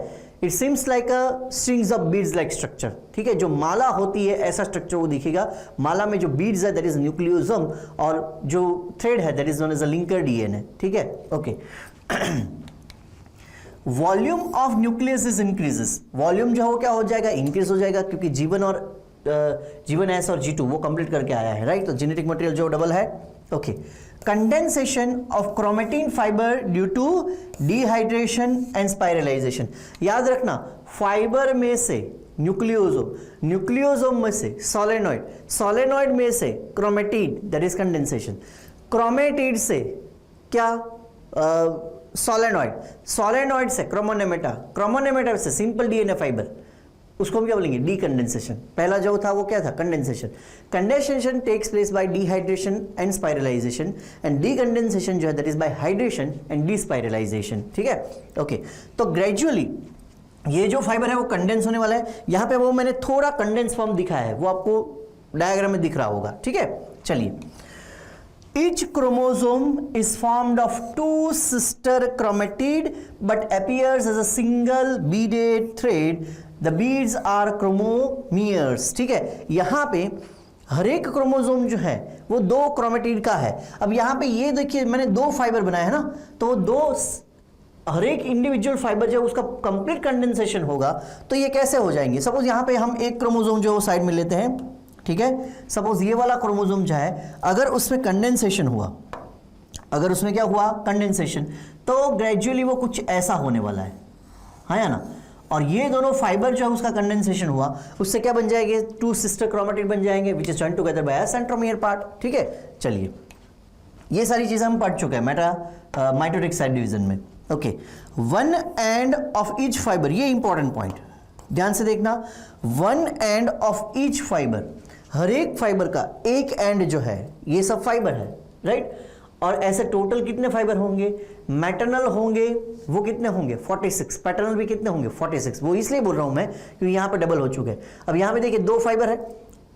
It seems like a strings of beads like structure, ठीक है। जो माला होती है ऐसा स्ट्रक्चर वो दिखेगा। माला में जो बीड्स है दैट इज न्यूक्लियोसोम, और जो थ्रेड है that is known as a linker DNA, ठीक है। Okay, volume of nucleus is increases. Volume जो है वो क्या हो जाएगा? इंक्रीज हो जाएगा, क्योंकि G1 और G1S और G2 वो कंप्लीट करके आया है, राइट। तो जेनेटिक मटेरियल जो डबल है। Okay, condensation of chromatin fibre due to dehydration and spiralization. याद रखना, फाइबर में से न्यूक्लियोसोम, न्यूक्लियोसोम में से सोलेनॉइड, सोलेनॉइड में से chromatid that is condensation, chromatid से क्या सोलेनॉइड, सोलेनॉइड से क्रोमोनेमेटा, क्रोमोनेमेटा से सिंपल डीएनए फाइबर, उसको हम क्या बोलेंगे, डीकंडेंसेशन। पहला जो था वो क्या था, condensation. Condensation takes place by dehydration and spiralization, and decondensation जो है that is by hydration and despiralization, ठीक है। ओके, तो ग्रेजुअली ये जो फाइबर है वो कंडेंस होने वाला है। यहां पे वो मैंने थोड़ा कंडेंस फॉर्म दिखाया है, वो आपको डायग्राम में दिख रहा होगा, ठीक है। चलिए, each chromosome is formed of two sister chromatid but appears as a single beaded thread. The beads are chromomeres, ठीक है। यहां पे हर एक क्रोमोसोम जो है वो दो क्रोमेटिड का है। अब यहां पे ये देखिए मैंने दो फाइबर बनाया है ना, तो वो दो, हर एक इंडिविजुअल फाइबर जब उसका कंप्लीट कंडेंसेशन होगा तो ये कैसे हो जाएंगे। सपोज यहां पे हम एक क्रोमोसोम जो साइड में लेते हैं, ठीक है। सपोज ये वाला क्रोमोसोम जो है अगर उसमें कंडेंसेशन हुआ, अगर उसमें क्या हुआ, कंडेंसेशन, तो ग्रेजुअली वो कुछ ऐसा होने वाला है, हाँ या ना। और ये दोनों फाइबर जो है उसका कंडेंसेशन हुआ, उससे क्या बन जाएंगे, टू सिस्टर क्रोमेटिड बन जाएंगे which is joined together by a centromere part, ठीक है। चलिए, ये सारी चीजें हम पढ़ चुके हैं माइटोटिक साइड डिवीजन में। Okay, one end of each fibre, ये इंपॉर्टेंट पॉइंट ध्यान से देखना, one end of each fibre, हर एक फाइबर का एक एंड जो है ये सब फाइबर है, राइट। और ऐसे टोटल कितने फाइबर होंगे, मैटरनल होंगे वो कितने होंगे 46, पैटर्नल भी कितने होंगे 46। वो इसलिए बोल रहा हूं मैं क्योंकि यहां पे डबल हो चुके हैं। अब यहां पे देखिए दो फाइबर है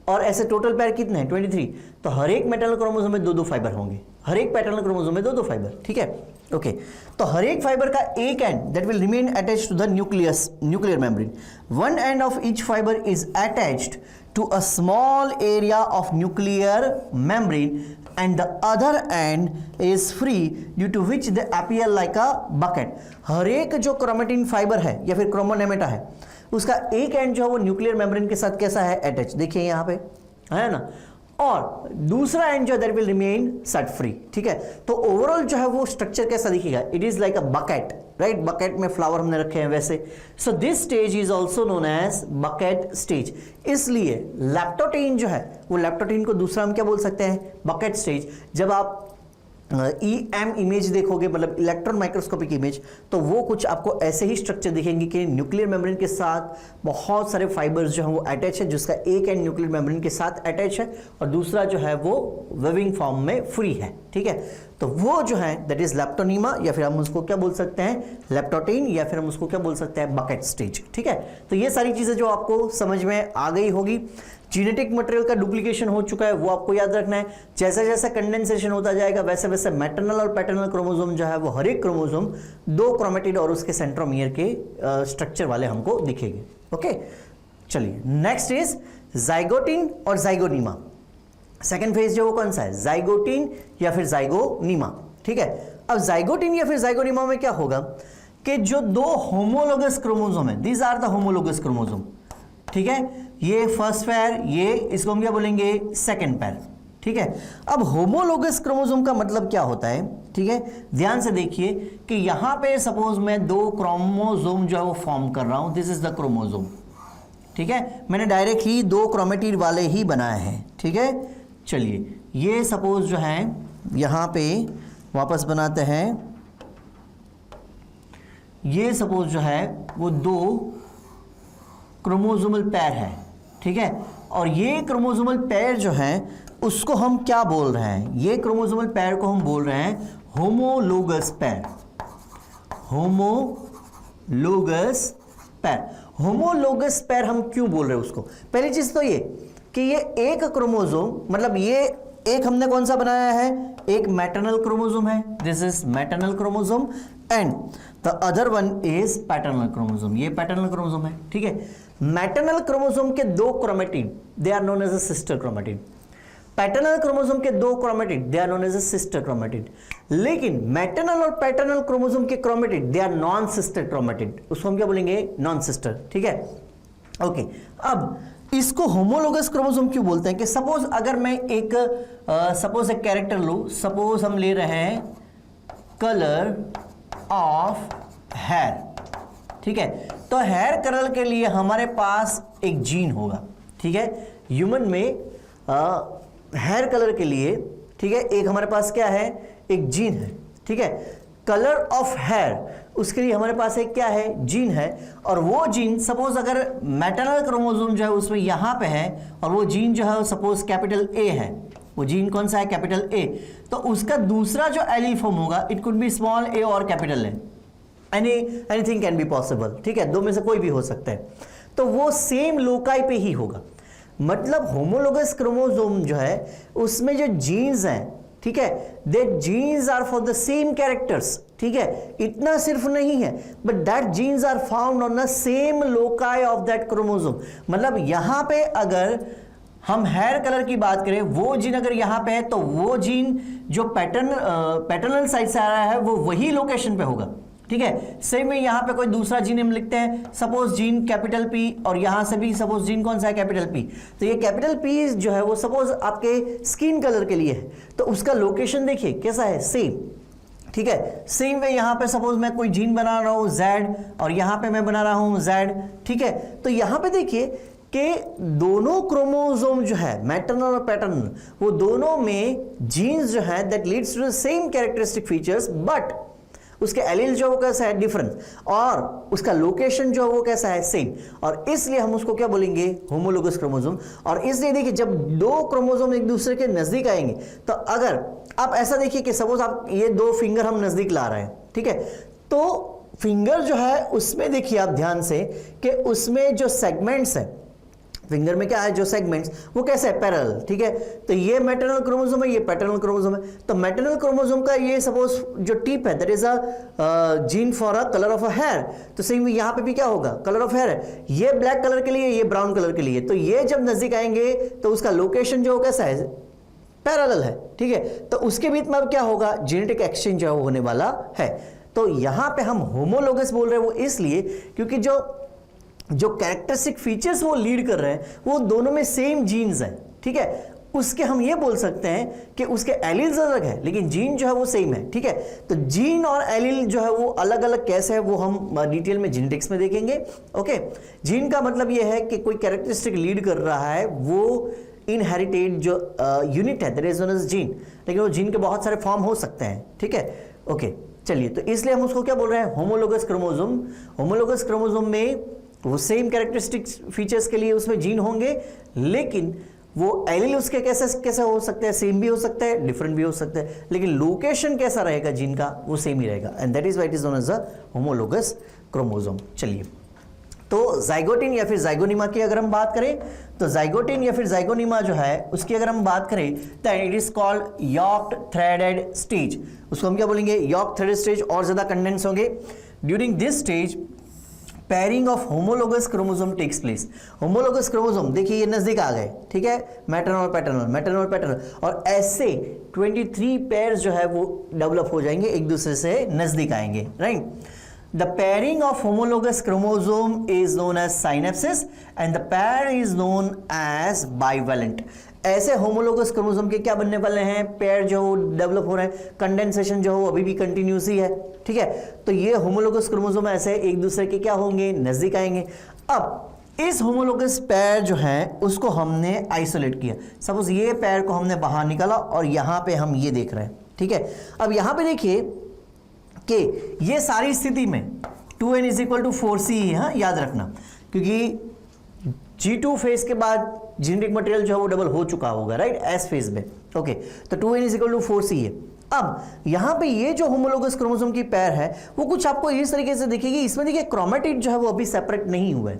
और ऐसे टोटल पैर कितने हैं 23, तो हर एक मैटरनल क्रोमोसोम में दो दो फाइबर होंगे, हर एक पैटर्नल क्रोमोसोम में दो दो फाइबर, ठीक है। ओके, तो हर एक फाइबर का एक end that will remain attached to the nuclear membrane. One end of each fibre is attached to a small area of nuclear membrane and the other end is free due to which they appear like a bucket. हर एक जो chromatin fibre है या फिर क्रोमोनेमेटा है उसका एक and जो है वो न्यूक्लियर मेम्ब्रेन के साथ कैसा है, अटैच, देखिए यहाँ पे है ना, और दूसरा एंड जो that will remain set free, ठीक है। तो ओवरऑल जो है वो स्ट्रक्चर कैसा दिखेगा, it is like a bucket, right. Bucket में फ्लावर हमने रखे हैं वैसे। So this stage is also known as bucket stage. इसलिए लैप्टोटीन जो है वो लैप्टोटीन को दूसरा हम क्या बोल सकते हैं, बकेट स्टेज। जब आप EM इमेज देखोगे, मतलब इलेक्ट्रॉन माइक्रोस्कोपिक इमेज, तो वो कुछ आपको ऐसे ही स्ट्रक्चर दिखेंगे कि न्यूक्लियर मेम्ब्रेन के साथ बहुत सारे फाइबर्स जो हैं वो अटैच है, जिसका एक एंड न्यूक्लियर मेम्ब्रेन के साथ अटैच है और दूसरा जो है वो वेविंग फॉर्म में फ्री है, ठीक है। तो वो जो है दैट इज लैप्टोनीमा, या फिर हम उसको क्या बोल सकते हैं, लैप्टोटीन, या फिर हम उसको क्या बोल सकते हैं, बकेट स्टेज, ठीक है। तो ये सारी चीजें जो आपको समझ में आ गई होगी। जीनेटिक मटेरियल का डुप्लीकेशन हो चुका है वो आपको याद रखना है। जैसे जैसे कंडेंसेशन होता जाएगा वैसे वैसे मैटरनल और पैटर्नल क्रोमोसोम जो है वो हर एक क्रोमोसोम दो क्रोमेटिड और उसके सेंट्रोमियर के स्ट्रक्चर वाले हमको दिखेंगे। ओके, चलिए नेक्स्ट इज जाइगोटिन और जाइगोनीमा। सेकेंड फेज जो वो कौन सा है, जाइगोटिन या फिर जाइगोनीमा, ठीक है। अब जाइगोटिन या फिर जाइगोनीमा में क्या होगा कि जो दो होमोलोगस क्रोमोसोम है, these are the homologous chromosome, ठीक है। ये फर्स्ट पैर, ये इसको हम क्या बोलेंगे, सेकंड पैर, ठीक है। अब होमोलोगस क्रोमोसोम का मतलब क्या होता है, ठीक है। ध्यान से देखिए कि यहां पे सपोज मैं दो क्रोमोसोम जो है वो फॉर्म कर रहा हूं, दिस इज द क्रोमोसोम, ठीक है। मैंने डायरेक्टली दो क्रोमेटिड वाले ही बनाए हैं, ठीक है। चलिए, ये सपोज जो है यहां पे वापस बनाते हैं, ये सपोज जो है वो दो क्रोमोसोमल पैर है, ठीक है। और ये क्रोमोसोमल पैर जो है उसको हम क्या बोल रहे हैं, ये क्रोमोसोमल पैर को हम बोल रहे हैं होमोलोगस पैर, होमोलोगस पैर। होमोलोगस पैर हम क्यों बोल रहे हैं उसको, पहली चीज तो ये कि ये एक क्रोमोसोम, मतलब ये एक हमने कौन सा बनाया है, एक मैटरनल क्रोमोसोम है, this is maternal chromosome, and the other one is paternal chromosome, ये पैटर्नल क्रोमोसोम है, ठीक है। मैटरनल क्रोमोसोम के दो chromatid they are known as a sister chromatid, paternal chromosome के दो chromatid they are known as a sister chromatid. लेकिन maternal और पैटर्नल क्रोमोसोम के chromatid they are non sister chromatid, उसको हम क्या बोलेंगे, नॉन सिस्टर, ठीक है। ओके, अब इसको होमोलोगस क्रोमोसोम क्यों बोलते हैं कि सपोज अगर मैं एक सपोज एक कैरेक्टर लूं, सपोज हम ले रहे हैं कलर ऑफ हेयर, ठीक है। तो हेयर कलर के लिए हमारे पास एक जीन होगा, ठीक है। ह्यूमन में हेयर कलर के लिए, ठीक है, एक हमारे पास क्या है, एक जीन है, ठीक है। कलर ऑफ हेयर, उसके लिए हमारे पास एक क्या है, जीन है, और वो जीन सपोज अगर मैटरनल क्रोमोसोम जो है उसमें यहां पे है और वो जीन जो है सपोज कैपिटल ए है, वो जीन कौन सा है, कैपिटल ए, तो उसका दूसरा जो एलील फॉर्म होगा इट कुड बी स्मॉल ए और capital A, anything can be possible, ठीक है, दो में से कोई भी हो सकता है, तो वो सेम लोकाई पे ही होगा। मतलब होमोलोगस क्रोमोसोम जो है उसमें जो जीन्स हैं, ठीक है, that genes are for the same characters, ठीक है, इतना सिर्फ नहीं है, but that genes are found on the same loci of that chromosome. मतलब यहां पे अगर हम हेयर कलर की बात करें, वो जीन अगर यहां पे है तो वो जीन जो पैटर्नल साइड से आ रहा है वो वही लोकेशन पे होगा, ठीक है। सेम में यहां पे कोई दूसरा जीन हम लिखते हैं, सपोज जीन कैपिटल पी, और यहां से भी सपोज जीन कौन सा है, कैपिटल पी, तो ये कैपिटल पी जो है वो सपोज आपके स्किन कलर के लिए है, तो उसका लोकेशन देखिए कैसा है, सेम, ठीक है। सेम वे यहां पे सपोज मैं कोई जीन बना रहा हूं Z और यहां पे मैं बना रहा हूं Z, ठीक है, तो यहां पे देखिए कि दोनों क्रोमोसोम जो है मैटरनल और पैटर्नल, वो दोनों में जीन्स जो है that leads to the same characteristic features, but उसके एलील जो वो कैसा है, डिफरेंट, और उसका लोकेशन जो वो कैसा है, सेम, और इसलिए हम उसको क्या बोलेंगे, होमोलोगस क्रोमोसोम। और इसलिए देखिए जब दो क्रोमोसोम एक दूसरे के नजदीक आएंगे, तो अगर आप ऐसा देखिए कि सपोज आप ये दो फिंगर हम नजदीक ला रहे हैं, ठीक है, तो फिंगर जो है उसमें देखिए आप ध्यान से कि उसमें जो सेगमेंट्स है, फिंगर में क्या है, जो सेगमेंट्स, वो कैसे है, पैरेलल, ठीक है, तो ये मैटरनल क्रोमोसोम है, ये पैटर्नल क्रोमोसोम है, तो मैटरनल क्रोमोसोम का ये सपोज जो टिप है that is a gene for a colour of a hair, तो सेम यहां पे भी क्या होगा, कलर ऑफ हेयर है, ये ब्लैक कलर के लिए, ये ब्राउन कलर के लिए, तो ये जब नजदीक आएंगे तो उसका लोकेशन जो कैसा है, पैरेलल है, ठीक है, तो उसके बीच में अब क्या होगा, जेनेटिक एक्सचेंज जो होने वाला है। तो यहां पे हम होमोलोगस बोल रहे हैं, वो इसलिए क्योंकि जो कैरेक्टरिस्टिक फीचर्स वो लीड कर रहे हैं वो दोनों में सेम जीन्स हैं, ठीक है, उसके हम ये बोल सकते हैं कि उसके एलील्स अलग है लेकिन जीन जो है वो सेम है, ठीक है। तो जीन और एलील जो है वो अलग अलग कैसे है वो हम डिटेल में जेनेटिक्स में देखेंगे, ओके। जीन का मतलब ये है कि कोई कैरेक्टरिस्टिक लीड कर रहा है, वो इनहेरिटेड जो यूनिट है that is known as gene, लेकिन वो जीन के बहुत सारे फॉर्म हो सकते हैं, ठीक है, ओके। चलिए, तो इसलिए हम उसको क्या बोल रहे हैं, होमोलोगस क्रोमोसोम। होमोलोगस क्रोमोसोम में वो सेम कैरेक्टरिस्टिक फीचर्स के लिए उसमें जीन होंगे, लेकिन वो एलील उसके कैसे हो सकते हैं, सेम भी हो सकता है, डिफरेंट भी हो सकता है, लेकिन लोकेशन कैसा रहेगा जीन का, वो सेम ही रहेगा, and that is why it is known as a homologous chromosome. चलिए, तो जाइगोटिन या फिर जाइगोनिमा की अगर हम बात करें, तो जाइगोटिन या फिर जाइगोनिमा जो है उसकी अगर हम बात करें तो it is called yoked threaded stage. उसको हम क्या बोलेंगे, यॉक्ड थ्रेडेड स्टेज, और ज्यादा कंडेंस होंगे। During this stage pairing of homologous chromosome takes place. Homologous chromosome देखिए ये नजदीक आ गए, ठीक है, मैटरनल और पैटर्नल, मैटरनल और पैटर्नल, और ऐसे 23 पेयर्स जो है वो डेवलप हो जाएंगे, एक दूसरे से नजदीक आएंगे, right. The pairing of homologous chromosome is known as synapsis and the pair is known as bivalent. ऐसे होमोलोगस क्रोमोसोम के क्या बनने वाले हैं, पेयर जो डेवलप हो रहे हैं, कंडेंसेशन जो हो अभी भी कंटिन्यूस ही है, ठीक है। तो ये होमोलोगस क्रोमोसोम ऐसे एक दूसरे के क्या होंगे, नजदीक आएंगे। अब इस होमोलोगस पेयर जो है उसको हमने आइसोलेट किया, सपोज ये पेयर को हमने बाहर निकाला और यहां पे हम ये देख रहे हैं, ठीक है। अब यहां पे देखिए कि ये सारी स्थिति में 2n is equal to 4c है, हाँ याद रखना, क्योंकि G2 फेज के बाद जेनेटिक मटेरियल जो है वो डबल हो चुका होगा, राइट, S फेज में, ओके। तो 2n is equal to 4c है। अब यहां पे ये जो होमोलोगस क्रोमोसोम की पेयर है वो कुछ आपको इस तरीके से दिखेगी, इसमें देखिए क्रोमेटिड जो है वो अभी सेपरेट नहीं हुआ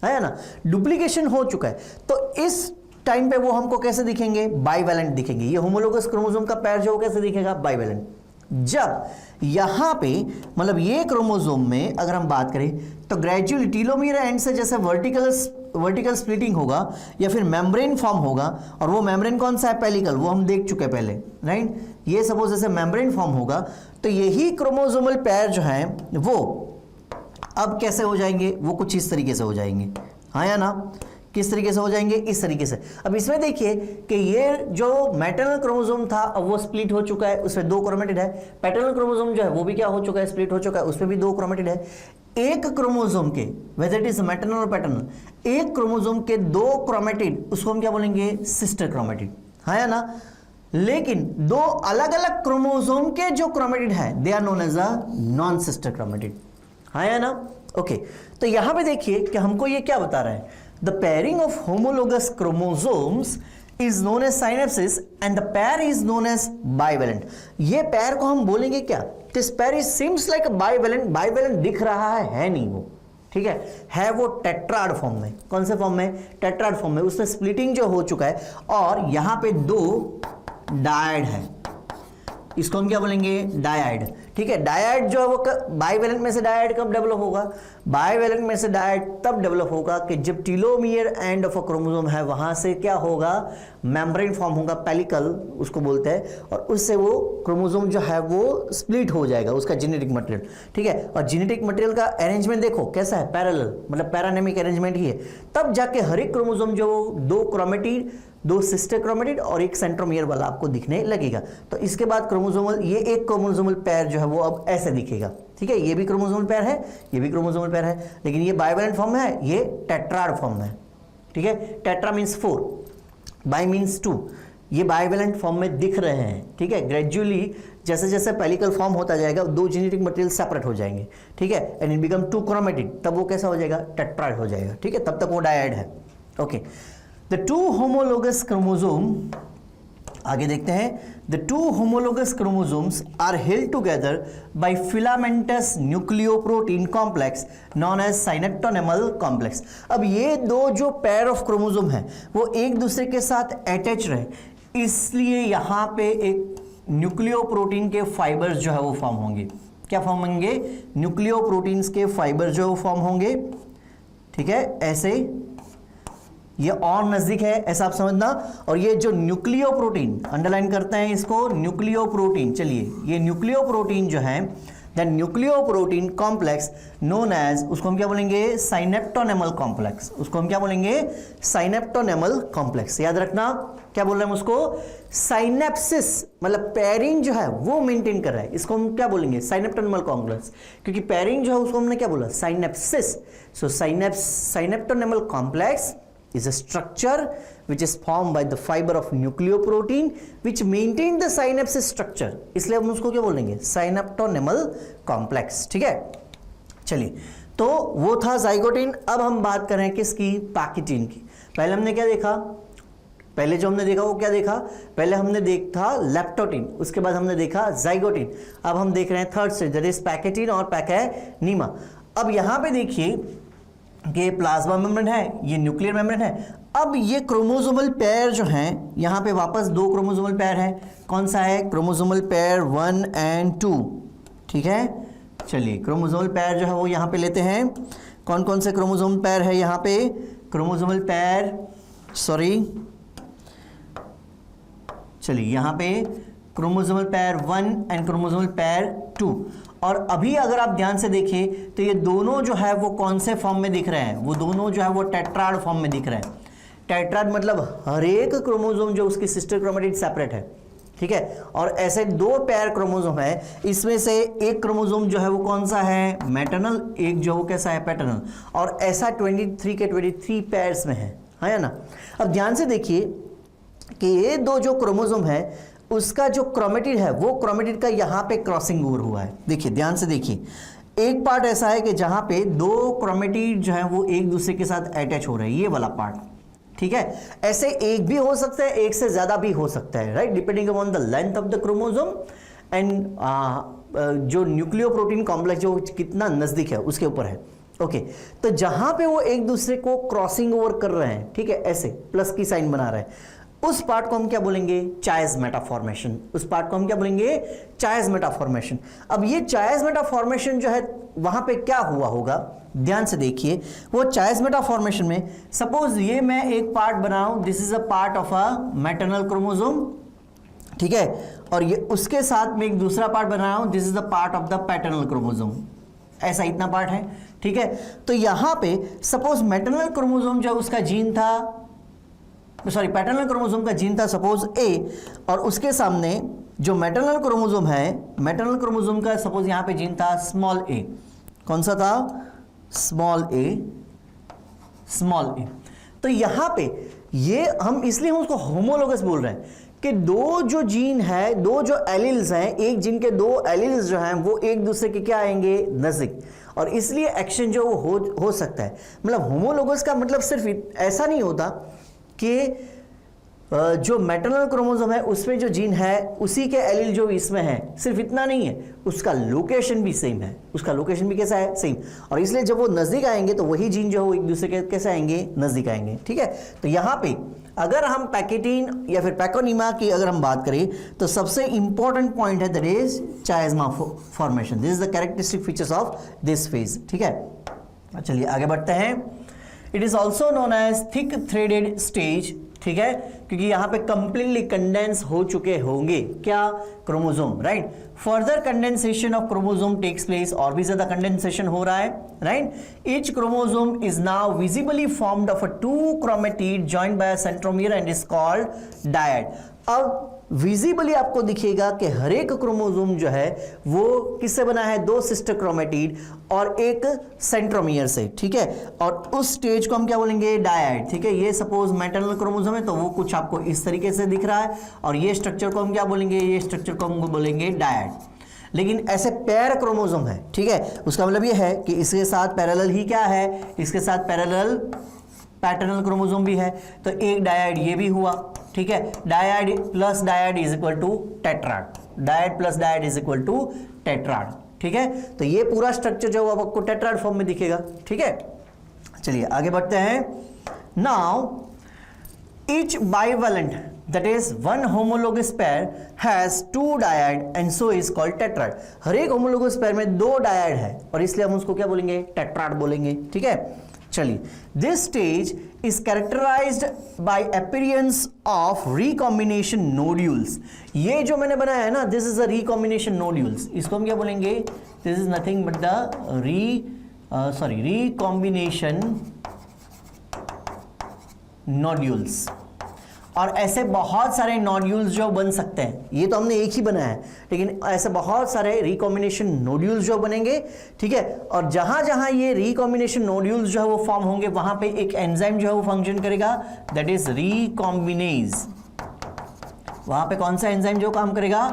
है ना, डुप्लीकेशन हो चुका है। तो इस टाइम पे वो हमको कैसे दिखेंगे, बाइवैलेंट दिखेंगे। ये होमोलोगस क्रोमोसोम का पेयर जो कैसे दिखेगा, बाइवैलेंट। जब यहां पे मतलब ये क्रोमोसोम में अगर हम बात करें तो ग्रेजुअली टीलोमियर एंड से जैसे वर्टिकल स्प्लिटिंग होगा या फिर मेम्ब्रेन फॉर्म होगा, और वो मेम्ब्रेन कौन सा है, पेलिकल, वो हम देख चुके पहले, राइट। ये सपोज जैसे मेम्ब्रेन फॉर्म होगा तो यही क्रोमोसोमल पेयर जो है वो अब कैसे हो जाएंगे, वो कुछ इस तरीके से हो जाएंगे, हाँ या ना, किस तरीके से हो जाएंगे, इस तरीके से। अब इसमें देखिए कि ये जो मैटरनल क्रोमोसोम था अब वो स्प्लिट हो चुका है, उसमें 2 क्रोमेटिड है। पैटर्नल क्रोमोसोम जो है वो भी क्या हो चुका है, स्प्लिट हो चुका है, उसमें भी 2 क्रोमेटिड है। एक क्रोमोसोम के, वेदर इट इज मैटरनल और पैटर्नल, एक क्रोमोसोम के 2 क्रोमेटिड, उसको हम क्या बोलेंगे, सिस्टर क्रोमेटिड, हाँ या ना। लेकिन दो अलग अलग क्रोमोसोम के जो क्रोमेटिड है they are known as a non sister chromatid, हाँ या ना? ओके, तो यहां पे देखिए कि हमको ये क्या बता रहा है, the pairing of homologous chromosomes is known as synapsis and the pair is known as bivalent. ये पेयर को हम बोलेंगे क्या? This pair is seems like bivalent, bivalent दिख रहा है नहीं वो, ठीक है वो टेट्राड फॉर्म में। कौन से फॉर्म में? टेट्राड फॉर्म में। उसमें स्प्लिटिंग जो हो चुका है और यहां पे दो डायड है, इसको हम क्या बोलेंगे? डायड, ठीक है। डायड जो है वो बाइवेलेंट में से डायड कब डेवलप होगा? बाइवेलेंट में से डायड तब डेवलप होगा कि जब telomere end of a chromosome है वहां से क्या होगा? मेम्ब्रेन फॉर्म होगा, पेलिकल उसको बोलते हैं, और उससे वो क्रोमोसोम जो है वो स्प्लिट हो जाएगा, उसका जेनेटिक मटेरियल, ठीक है। और जेनेटिक मटेरियल का अरेंजमेंट देखो कैसा है, पैरेलल, मतलब पैरानेमिक अरेंजमेंट ही है। तब जाके हर एक क्रोमोसोम जो दो क्रोमेटिड, दो सिस्टर क्रोमेटिड और एक सेंट्रोमियर वाला आपको दिखने लगेगा। तो इसके बाद क्रोमोसोमल, ये एक क्रोमोसोमल पेयर जो है वो अब ऐसे दिखेगा, ठीक है। ये भी क्रोमोसोमल पेयर है, ये भी क्रोमोसोमल पेयर है, लेकिन ये बाइवेलेंट फॉर्म में है, ये टेट्राड फॉर्म में है, ठीक है। टेट्रा मीन्स 4, बाई मीन्स 2, ये बाइवेलेंट फॉर्म में दिख रहे हैं, ठीक है। ग्रेजुअली जैसे जैसे पेलिकल फॉर्म होता जाएगा दो जेनेटिक मटेरियल सेपरेट हो जाएंगे, ठीक है, एंड इट बिकम 2 क्रोमेटिड, तब वो कैसा हो जाएगा? टेट्राड हो जाएगा, ठीक है। तब तक वो डायड है, okay. The two homologous chromosome, आगे देखते हैं, the two homologous chromosomes are held together by filamentous nucleoprotein complex known as synaptonemal complex। अब ये दो जो पेयर ऑफ क्रोमोसोम है वो एक दूसरे के साथ अटैच रहे, इसलिए यहां पे एक न्यूक्लियोप्रोटीन के फाइबर्स जो है वो फॉर्म होंगे। क्या फॉर्म होंगे? न्यूक्लियोप्रोटीन्स के फाइबर जो फॉर्म होंगे, ठीक है। ऐसे ये और नजदीक है, ऐसा आप समझना। और ये जो न्यूक्लियोप्रोटीन, अंडरलाइन करते हैं इसको, न्यूक्लियोप्रोटीन, चलिए ये न्यूक्लियोप्रोटीन जो है, the nucleoprotein complex known as, उसको हम क्या बोलेंगे? Synaptonemal complex. उसको हम क्या बोलेंगे? Synaptonemal complex. याद रखना क्या बोल रहे हैं हम उसको? साइनेप्सिस, मतलब पेयरिंग जो है वो मेंटेन कर रहा है, इसको हम क्या बोलेंगे? साइनेप्टोनेमल कॉम्प्लेक्स, क्योंकि पेयरिंग जो है उसको हमने क्या बोला? Synapsis. So synaptonemal complex is a structure which is formed by the fiber of nucleoprotein which maintain the synapse structure, इसलिए हम उसको क्या बोलेंगे? साइनेप्टोनेमल कॉम्प्लेक्स, ठीक है। चलिए, तो वो था जाइगोटिन। अब हम बात कर रहे हैं किसकी? पैकिटिन की। पहले हमने क्या देखा? पहले जो हमने देखा वो क्या देखा? पहले हमने देखा लैप्टोटिन, उसके बाद हमने देखा जाइगोटिन। अब हम देख रहे हैं थर्ड स्टेज, दैट इज पैकिटिन और पैकेनिमा। अब यहां पे देखिए कि प्लाज्मा मेम्ब्रेन है, ये न्यूक्लियर मेम्ब्रेन है। अब ये क्रोमोसोमल पेयर जो हैं, यहाँ पे वापस दो क्रोमोसोमल पेयर है। कौन सा है? क्रोमोसोमल पेयर 1 एंड 2, ठीक है। चलिए, क्रोमोसोमल पेयर जो है वो यहाँ पे लेते हैं। कौन कौन से क्रोमोसोमल पेयर है यहाँ पे? क्रोमोसोमल पेयर, चलिए यहाँ पे chromosomal pair 1 and chromosomal pair 2। और अभी अगर आप ध्यान से देखें तो ये दोनों जो है वो कौन से फॉर्म में दिख रहे हैं? वो दोनों जो है वो टेट्राड फॉर्म में दिख रहे हैं। टेट्राड मतलब हर एक क्रोमोसोम जो उसकी सिस्टर क्रोमेटिड सेपरेट है, ठीक है। और ऐसे दो पेयर क्रोमोसोम है, इसमें से एक क्रोमोसोम जो है वो कौन सा है? मैटरनल, एक जो वो कैसा है? पैटर्नल। और ऐसा 23 के 23 पेयर्स में है या ना। अब ध्यान से देखिए कि ये दो जो क्रोमोसोम है उसका जो क्रोमेटिड है वो क्रोमेटिड का यहाँ पे क्रॉसिंग ओवर हुआ है। देखिए, ध्यान से देखिए, एक पार्ट ऐसा है कि जहाँ पे दो क्रोमेटिड जो है वो एक दूसरे के साथ अटैच हो रहे हैं, ये वाला पार्ट, ठीक है। ऐसे एक भी हो सकता है, एक से ज्यादा भी हो सकता है, right, depending upon the length of the chromosome and जो न्यूक्लियोप्रोटीन कॉम्प्लेक्स जो कितना नजदीक है उसके ऊपर है, ओके। तो जहां पे वो एक दूसरे को क्रॉसिंग ओवर कर रहे हैं, ठीक है, ऐसे प्लस की साइन बना रहे हैं, उस पार्ट को हम क्या बोलेंगे? चायज़ फॉर्मेशन। उस पार्ट को हम क्या बोलेंगे? चायज़ फॉर्मेशन। अब ये चायज़ फॉर्मेशन जो है वहां पे क्या हुआ होगा? ध्यान से देखिए, वो चायज़ फॉर्मेशन में सपोज ये मैं एक पार्ट बनाऊं, this is a part of a maternal chromosome, ठीक है, और ये उसके साथ में एक दूसरा पार्ट बना रहा हूं, this is a part of the paternal chromosome, ऐसा इतना पार्ट है, ठीक है। तो यहां पे सपोज मैटरनल क्रोमोसोम जो उसका जीन था, सॉरी पैटर्नल क्रोमोसोम का जीन था सपोज ए, और उसके सामने जो मैटरनल क्रोमोसोम है, मैटरनल क्रोमोसोम का सपोज यहां पे जीन था स्मॉल ए। कौन सा था? स्मॉल ए। तो यहां पे ये हम इसलिए हम उसको होमोलोगस बोल रहे हैं कि दो जो जीन है, दो जो एलिल्स हैं, एक जीन के दो एलिल्स जो हैं वो एक दूसरे के क्या आएंगे, नजदीक, और इसलिए एक्शन जो हो सकता है। मतलब होमोलोगस का मतलब सिर्फ ऐसा नहीं होता कि जो मैटरनल क्रोमोसोम है उसमें जो जीन है उसी के एलील जो इसमें है, सिर्फ इतना नहीं है, उसका लोकेशन भी सेम है, उसका लोकेशन भी कैसा है, सेम, और इसलिए जब वो नजदीक आएंगे तो वही जीन जो है वो एक दूसरे के कैसे आएंगे, नजदीक आएंगे। ठीक है, तो यहां पे अगर हम पैकेटीन या फिर पैकोनिमा की अगर हम बात करें तो सबसे इंपॉर्टेंट पॉइंट है that is chiasma formation. This is the characteristic features of this phase. ठीक है, चलिए आगे बढ़ते हैं। It is also known as thick threaded stage. ठीक है, क्योंकि यहां पे कंप्लीटली कंडेंस हो चुके होंगे क्या, chromosome, right. Further condensation of chromosome takes place, और भी ज्यादा कंडेंसेशन हो रहा है, right. Each chromosome is now visibly formed of a two chromatid joined by a centromere and is called dyad. अब विजिबली आपको दिखेगा कि हर एक क्रोमोसोम जो है वो किससे बना है, दो सिस्टर क्रोमेटिड और एक सेंट्रोमियर से। ठीक है, और उस स्टेज को हम क्या बोलेंगे, डायड। ठीक है, ये सपोज मैटरनल क्रोमोसोम है तो वो कुछ आपको इस तरीके से दिख रहा है, और ये स्ट्रक्चर को हम क्या बोलेंगे, ये स्ट्रक्चर को हम बोलेंगे डायड। लेकिन ऐसे पेयर क्रोमोसोम है, ठीक है, उसका मतलब ये है कि इसके साथ पैरेलल ही क्या है, इसके साथ पैरेलल पैटर्नल क्रोमोसोम भी है, तो एक डायड ये भी हुआ। ठीक है, dyad plus dyad is equal to tetrad, dyad plus dyad is equal to tetrad. ठीक है, तो ये पूरा स्ट्रक्चर जो अब आपको टेट्राड फॉर्म में दिखेगा। ठीक है, चलिए आगे बढ़ते हैं। Now each bivalent that is one homologous pair has two dyad and so is called tetrad। हर एक homologous pair में दो डायड है और इसलिए हम उसको क्या बोलेंगे, टेट्राड बोलेंगे। ठीक है, चलिए, this stage is characterized by appearance of recombination nodules. ये जो मैंने बनाया है ना, this is a recombination nodules, इसको हम क्या बोलेंगे, this is nothing but the recombination nodules. और ऐसे बहुत सारे नोड्यूल्स जो बन सकते हैं, ये तो हमने एक ही बनाया है, लेकिन ऐसे बहुत सारे रिकॉम्बिनेशन नोड्यूल्स जो बनेंगे। ठीक है, और जहां जहां ये रिकॉम्बिनेशन नोड्यूल्स जो है वो फॉर्म होंगे वहां पे एक एंजाइम जो है वो फंक्शन करेगा, दैट इज रिकॉम्बिनेज। वहां पे कौन सा एंजाइम जो काम करेगा,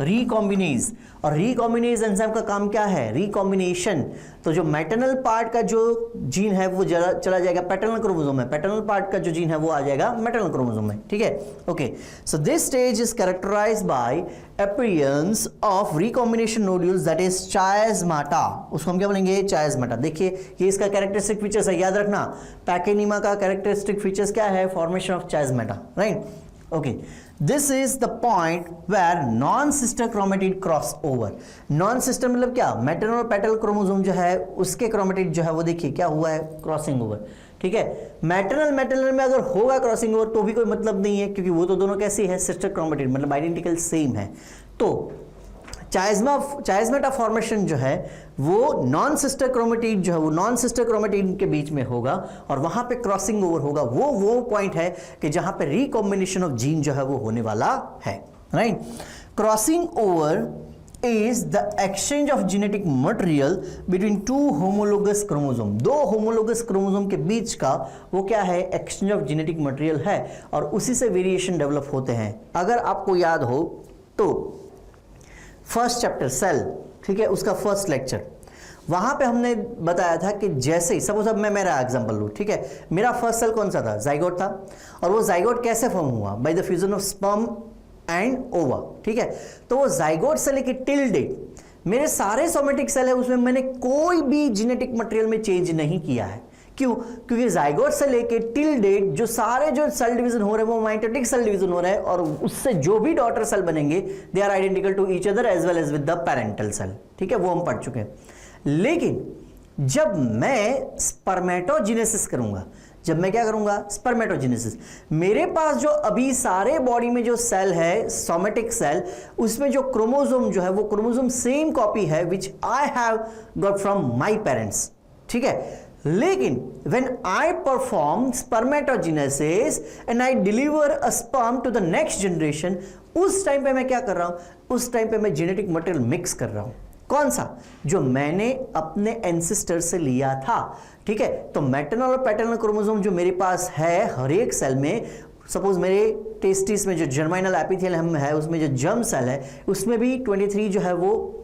रिकॉम्बिनेज। और रिकॉम्बिनेज एंजाइम का काम क्या है, रिकॉम्बिनेशन। तो जो मैटरनल पार्ट का जो जीन है वो चला जाएगा पैटर्नल क्रोमोसोम में, पैटर्नल पार्ट का जो जीन है वो आ जाएगा मैटरनल क्रोमोसोम में। ठीक है, okay, so this stage is characterized by appearance of recombination nodules that is chiasmata. उसको हम क्या बोलेंगे, चायस्माटा। देखिए ये इसका कैरेक्टरिस्टिक फीचर्स है, याद रखना, पैकेनिमा का कैरेक्टरिस्टिक फीचर्स क्या है, formation of chiasmata, right. Okay, this is the point where non sister chromatid cross over. Non sister मतलब क्या, मैटरनल और पैटर्नल क्रोमोसोम जो है उसके क्रोमेटिड जो है वो देखिए क्या हुआ है, क्रॉसिंग ओवर। ठीक है, मैटरनल में अगर होगा क्रॉसिंग ओवर तो भी कोई मतलब नहीं है, क्योंकि वो तो दोनों कैसी है, सिस्टर क्रोमेटिड, मतलब आइडेंटिकल सेम है। तो चायस्माटा फॉर्मेशन जो है वो नॉन सिस्टर क्रोमेटिड जो है वो नॉन सिस्टर क्रोमेटिड के बीच में होगा और वहां पे क्रॉसिंग ओवर होगा। वो पॉइंट है कि जहां पे रिकॉम्बिनेशन ऑफ जीन जो है वो होने वाला है, right. Crossing over is the exchange of genetic material between two homologous chromosome. दो होमोलोगस क्रोमोसोम के बीच का वो क्या है, एक्सचेंज ऑफ जेनेटिक मटेरियल है, और उसी से वेरिएशन डेवलप होते हैं। अगर आपको याद हो तो फर्स्ट चैप्टर सेल, ठीक है, उसका फर्स्ट लेक्चर, वहां पे हमने बताया था कि जैसे सपोज अब मैं मेरा एग्जांपल लूं, ठीक है, मेरा फर्स्ट सेल कौन सा था, जाइगोट था, और वो जाइगोट कैसे फॉर्म हुआ, by the fusion of sperm and ओवा। ठीक है, तो वो जाइगोट से लेके टिल डेट मेरे सारे सोमेटिक सेल है उसमें मैंने कोई भी जेनेटिक मटेरियल में चेंज नहीं किया है। क्यों, क्योंकि जाइगोट से लेके टिल डेट जो सारे जो सेल डिवीजन हो रहे हैं वो माइटोटिक सेल डिवीजन हो रहा है, और उससे जो भी डॉटर सेल बनेंगे they are identical to each other as well as with the parental cell. ठीक है, वो हम पढ़ चुके हैं। लेकिन जब मैं स्पर्मेटोजेनेसिस करूंगा, जब मैं क्या करूंगा, स्पर्मेटोजेनेसिस, मेरे पास जो अभी सारे बॉडी में जो सेल है सोमेटिक सेल, उसमें जो क्रोमोसोम जो है वो क्रोमोसोम सेम कॉपी है which I have got from my parents. ठीक है, लेकिन when I perform spermatogenesis and I deliver a sperm to the next generation, उस टाइम पे मैं क्या कर रहा हूं, उस टाइम पे मैं जेनेटिक मटेरियल मिक्स कर रहा हूं। कौन सा, जो मैंने अपने एंसेस्टर से लिया था। ठीक है, तो मैटरनल और पैटर्नल क्रोमोसोम जो मेरे पास है हर एक सेल में, सपोज मेरे टेस्टिस में जो जर्मिनल एपिथेलियम है उसमें जो जर्म सेल है उसमें भी 23 जो है वो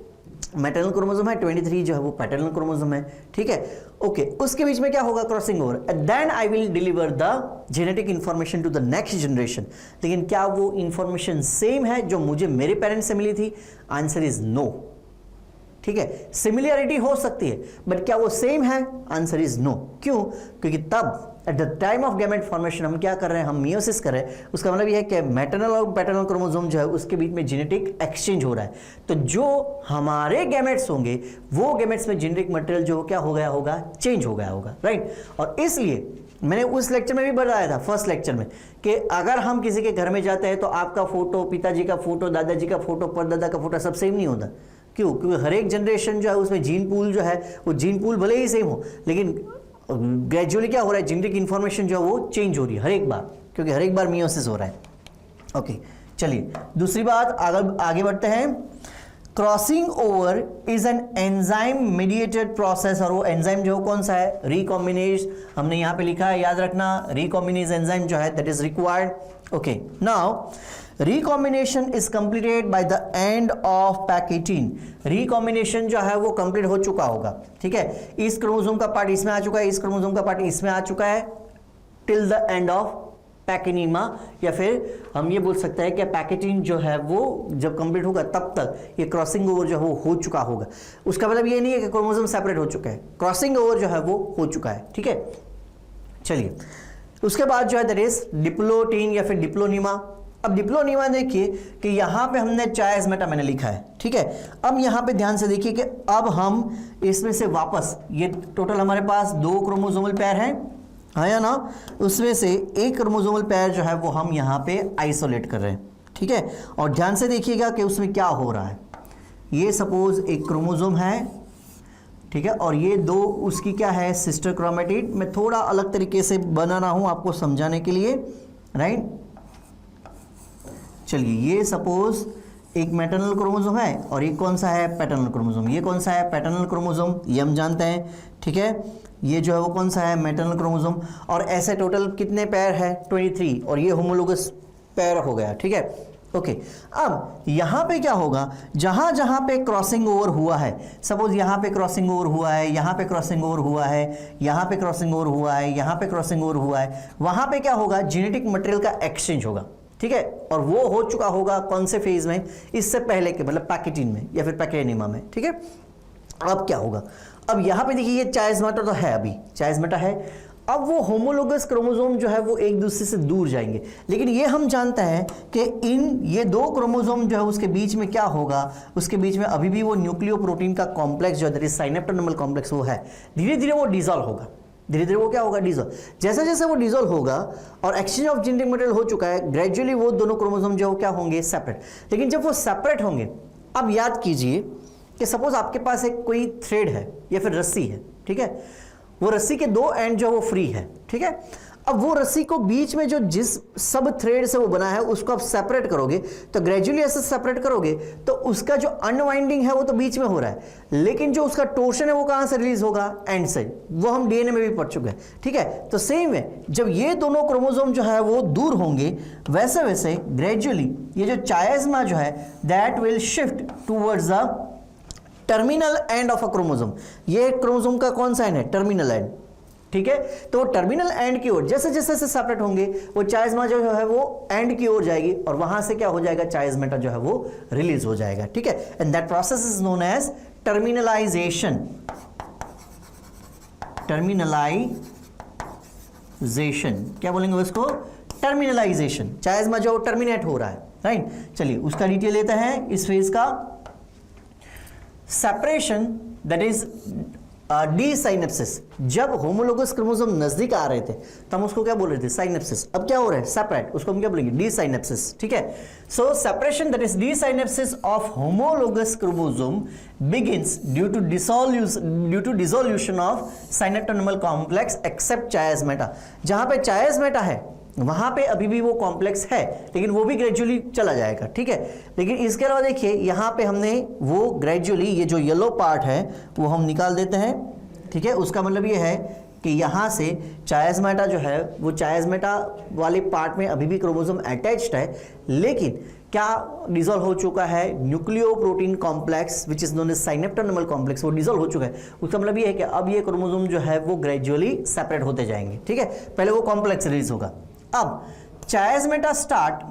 मैटरनल क्रोमोसोम है, 23 जो है वो पैटर्नल क्रोमोसोम है, ठीक है। ओके, उसके बीच में क्या होगा, crossing over, then I will deliver the genetic information to the next generation. लेकिन क्या वो इंफॉर्मेशन सेम है जो मुझे मेरे पेरेंट्स से मिली थी? आंसर इज नो, ठीक है। सिमिलरिटी हो सकती है बट क्या वो सेम है? Answer is no. क्यों? क्योंकि तब at the time of gamete formation हम क्या कर रहे हैं, हम मियोसिस कर रहे हैं। उसका मतलब यह है कि मैटरनल और पैटर्नल क्रोमोसोम जो है उसके बीच में जेनेटिक एक्सचेंज हो रहा है। तो जो हमारे गैमेट्स होंगे वो गैमेट्स में जेनेटिक मटेरियल जो क्या हो गया होगा, चेंज हो गया होगा, राइट। और इसलिए मैंने उस लेक्चर में भी बताया था, फर्स्ट लेक्चर में, कि अगर हम किसी के घर में जाते हैं तो आपका फोटो, पिताजी का फोटो, दादाजी का फोटो, परदादा का फोटो सब सेम नहीं होता। क्यों? क्योंकि हर एक जनरेशन जो है उसमें जीन पूल जो है वो जीन पूल भले ही सेम हो लेकिन ग्रेजुअली क्या हो रहा है, जेनेटिक इंफॉर्मेशन जो है वो चेंज हो रही है हर एक बार, क्योंकि हर एक बार मियोसिस हो रहा है। ओके, चलिए दूसरी बात आगे बढ़ते हैं। Crossing over is an enzyme mediated process, और वो एंजाइम जो कौन सा है, रिकॉम्बिनेज। हमने यहां पे लिखा है, याद रखना, रिकॉम्बिनेज एंजाइम जो है that is required. Okay, now recombination is completed by the end of pachytene. Recombination जो है वो कंप्लीट हो चुका होगा, ठीक है। इस क्रोमोसोम का पार्ट इसमें आ चुका है, इस क्रोमोसोम का पार्ट इसमें आ चुका है, टिल द एंड ऑफ पैकेनिमा, या फिर हम ये बोल सकते हैं कि पैकेटीन जो है वो जब कंप्लीट होगा तब तक ये क्रॉसिंग ओवर जो है वो हो चुका होगा। उसका मतलब ये नहीं है कि क्रोमोसोम सेपरेट हो चुका है, क्रॉसिंग ओवर जो है वो हो चुका है, ठीक है। चलिए उसके बाद जो है दैट इज डिप्लोटीन या फिर डिप्लोनिमा। अब डिप्लोनिमा देखिए कि यहां पे हमने चायस्मेटा मैंने लिखा है, ठीक है। अब यहां पे ध्यान से देखिए कि अब हम इसमें से वापस, ये टोटल हमारे पास 2 क्रोमोसोमल पेयर हैं, हाँ या ना, उसमें से एक क्रोमोसोमल पेयर जो है वो हम यहाँ पे आइसोलेट कर रहे हैं, ठीक है। और ध्यान से देखिएगा कि उसमें क्या हो रहा है। ये सपोज एक क्रोमोसोम है, ठीक है, और ये 2 उसकी क्या है, सिस्टर क्रोमेटिड। मैं थोड़ा अलग तरीके से बना रहा हूँ आपको समझाने के लिए, राइट। चलिए ये सपोज एक मैटरनल क्रोमोसोम है और ये कौन सा है, पैटर्नल क्रोमोसोम। ये कौन सा है, पैटर्नल क्रोमोसोम, ये हम जानते हैं, ठीक है। ये जो है वो कौन सा है, मैटरनल क्रोमोसोम। और ऐसे टोटल कितने पेयर है, 23, और ये होमोलोगस पेयर हो गया, ठीक है। ओके, अब यहाँ पे क्या होगा, जहाँ जहाँ पे क्रॉसिंग ओवर हुआ है, सपोज यहाँ पे क्रॉसिंग ओवर हुआ है, यहाँ पे क्रॉसिंग ओवर हुआ है, यहाँ पे क्रॉसिंग ओवर हुआ है, यहाँ पे क्रॉसिंग ओवर हुआ है, वहाँ पे क्या होगा, जेनेटिक मटेरियल का एक्सचेंज होगा, ठीक है। और वो हो चुका होगा कौन से फेज में, इससे पहले के, मतलब पैकेटीन में या फिर पैकेनिमा में, ठीक है। अब क्या होगा, अब यहां पे देखिए ये चायस्मेटा तो है, अभी चायस्मेटा है। अब वो होमोलोगस क्रोमोसोम जो है वो एक दूसरे से दूर जाएंगे, लेकिन ये हम जानते हैं कि ये 2 क्रोमोसोम जो है उसके बीच में क्या होगा, उसके बीच में अभी भी वो न्यूक्लियोप्रोटीन का कॉम्प्लेक्स जो है साइनेप्टोनर्मल कॉम्प्लेक्स वो है, धीरे धीरे वो डिसॉल्व होगा, धीरे धीरे वो क्या होगा, डिसॉल्व। जैसे जैसे वो डिसॉल्व होगा और एक्सचेंज ऑफ जेनेटिक मटेरियल हो चुका है, ग्रेजुअली वो दोनों क्रोमोसोम जो क्या होंगे, सेपरेट। लेकिन जब वो सेपरेट होंगे, अब याद कीजिए कि सपोज आपके पास एक कोई थ्रेड है या फिर रस्सी है, ठीक है। वो रस्सी के 2 एंड जो वो फ्री है, ठीक है। अब वो रस्सी को बीच में जो जिस सब थ्रेड से वो बना है उसको आप सेपरेट करोगे, तो ग्रेजुअली ऐसे सेपरेट करोगे तो उसका जो अनवाइंडिंग है वो तो बीच में हो रहा है, लेकिन जो उसका टोर्शन है वो कहां से रिलीज होगा, एंड से। वो हम डीएनए में भी पढ़ चुके हैं, ठीक है। तो सेम है, जब ये दोनों क्रोमोसोम जो है वो दूर होंगे, वैसे वैसे ग्रेजुअली ये जो चायस्मा जो है that will shift towards the terminal end of a chromosome. ये क्रोमोसोम का कौन सा एंड है, टर्मिनल एंड, ठीक है। तो टर्मिनल एंड की ओर जैसे जैसे से सेपरेट होंगे वो चायस्मा जो है वो एंड की ओर जाएगी और वहां से क्या हो जाएगा, चायस्मेटा जो है वो रिलीज हो जाएगा, ठीक है। And that process is known as terminalization. Terminalization क्या बोलेंगे उसको, टर्मिनलाइजेशन। चायस्मा जो टर्मिनेट हो रहा है, राइट। चलिए उसका डिटेल लेते हैं इस फेज का। Separation that is desynapsis. जब होमोलोगस क्रोमोसोम नजदीक आ रहे थे तो हम उसको क्या बोल रहे थे, साइनेप्सिस। अब क्या हो रहा है, सेपरेट, उसको हम क्या बोलेंगे, डीसाइनेप्सिस, ठीक है। So separation that is desynapsis of homologous chromosome begins due to dissolution of synaptonemal complex except chiasmata. जहां पे चायस्मेटा है वहां पे अभी भी वो कॉम्प्लेक्स है, लेकिन वो भी ग्रेजुअली चला जाएगा, ठीक है। लेकिन इसके अलावा देखिए यहां पे हमने वो ग्रेजुअली ये जो येलो पार्ट है वो हम निकाल देते हैं, ठीक है। उसका मतलब ये है कि यहाँ से चायस्मेटा जो है वो चायस्मेटा वाले पार्ट में अभी भी क्रोमोसोम अटैच्ड है, लेकिन क्या डिसॉल्व हो चुका है, nucleoprotein complex which is known as synaptonemal complex, वो डिसॉल्व हो चुका है। उसका मतलब ये है कि अब ये क्रोमोसोम जो है वो ग्रेजुअली सेपरेट होते जाएंगे, ठीक है। पहले वो कॉम्प्लेक्स रिलीज होगा। अब चायस्मेटा स्टार्ट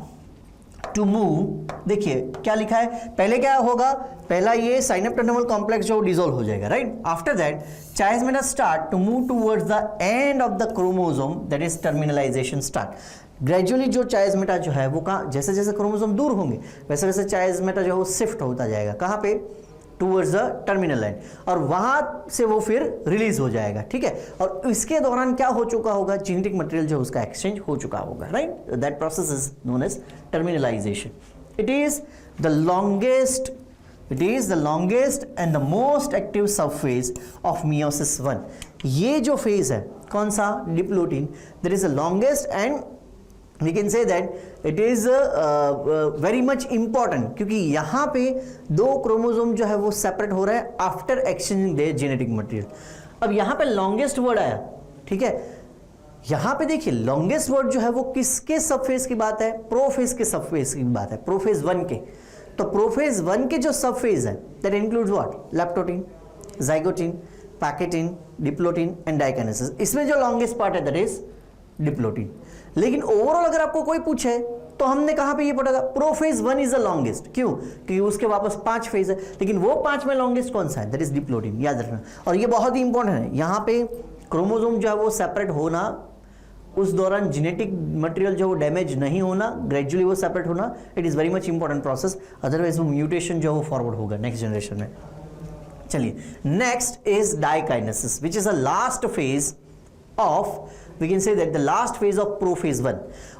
टू मूव, देखिए क्या लिखा है, पहले क्या होगा, पहला ये साइनेप्टोनर्मल कॉम्प्लेक्स जो डिसॉल्व हो जाएगा, right. After that chiasmata start to move towards the end of the chromosome, that is terminalization start. Gradually जो चायस्मेटा जो है वो कहाँ, जैसे जैसे क्रोमोसोम दूर होंगे वैसे वैसे चायस्मेटा जो है वो शिफ्ट होता जाएगा, कहाँ पे, टूवर्ड्स द टर्मिनल लाइन, और वहां से वो फिर रिलीज हो जाएगा, ठीक है। और इसके दौरान क्या हो चुका होगा, जेनेटिक मटेरियल जो उसका एक्सचेंज हो चुका होगा, right. That process is known as terminalization. It is the longest and the most active sub phase of meiosis 1। ये जो फेज है कौन सा, diplotene, that is the longest and we can say that it is very much important, क्योंकि यहाँ पे दो क्रोमोसोम जो है वो सेपरेट हो रहा है after exchanging there genetic material. अब यहाँ पे लॉन्गेस्ट वर्ड आया, ठीक है। यहाँ पे देखिए लॉन्गेस्ट वर्ड जो है वो किसके सबफेज की बात है, प्रोफेज के सबफेज की बात है, प्रोफेज 1 के। तो प्रोफेज 1 के जो सबफेज है that includes what, leptotene, zygotene, pachytene, diplotene and diakinesis. इसमें जो लॉन्गेस्ट पार्ट है दैट इज डिप्लोटिन। लेकिन ओवरऑल अगर आपको कोई पूछे तो हमने कहां पे ये पढ़ा था, प्रोफेज 1 इज द लॉन्गेस्ट, क्यों, क्योंकि उसके वापस 5 फेज है, लेकिन वो 5 में लॉन्गेस्ट कौन सा है, दैट इज डिप्लोटिन, याद रखना। और ये बहुत ही इंपॉर्टेंट है, यहाँ पे क्रोमोसोम जो है वो सेपरेट होना, उस दौरान जेनेटिक मटेरियल जो वो डैमेज नहीं होना, ग्रेजुअली वो सेपरेट होना, it is very much important process, otherwise वो म्यूटेशन जो है वो फॉरवर्ड होगा नेक्स्ट जनरेशन में। चलिए next is diakinesis which is a last phase of, we can say that the last phase of prophase 1।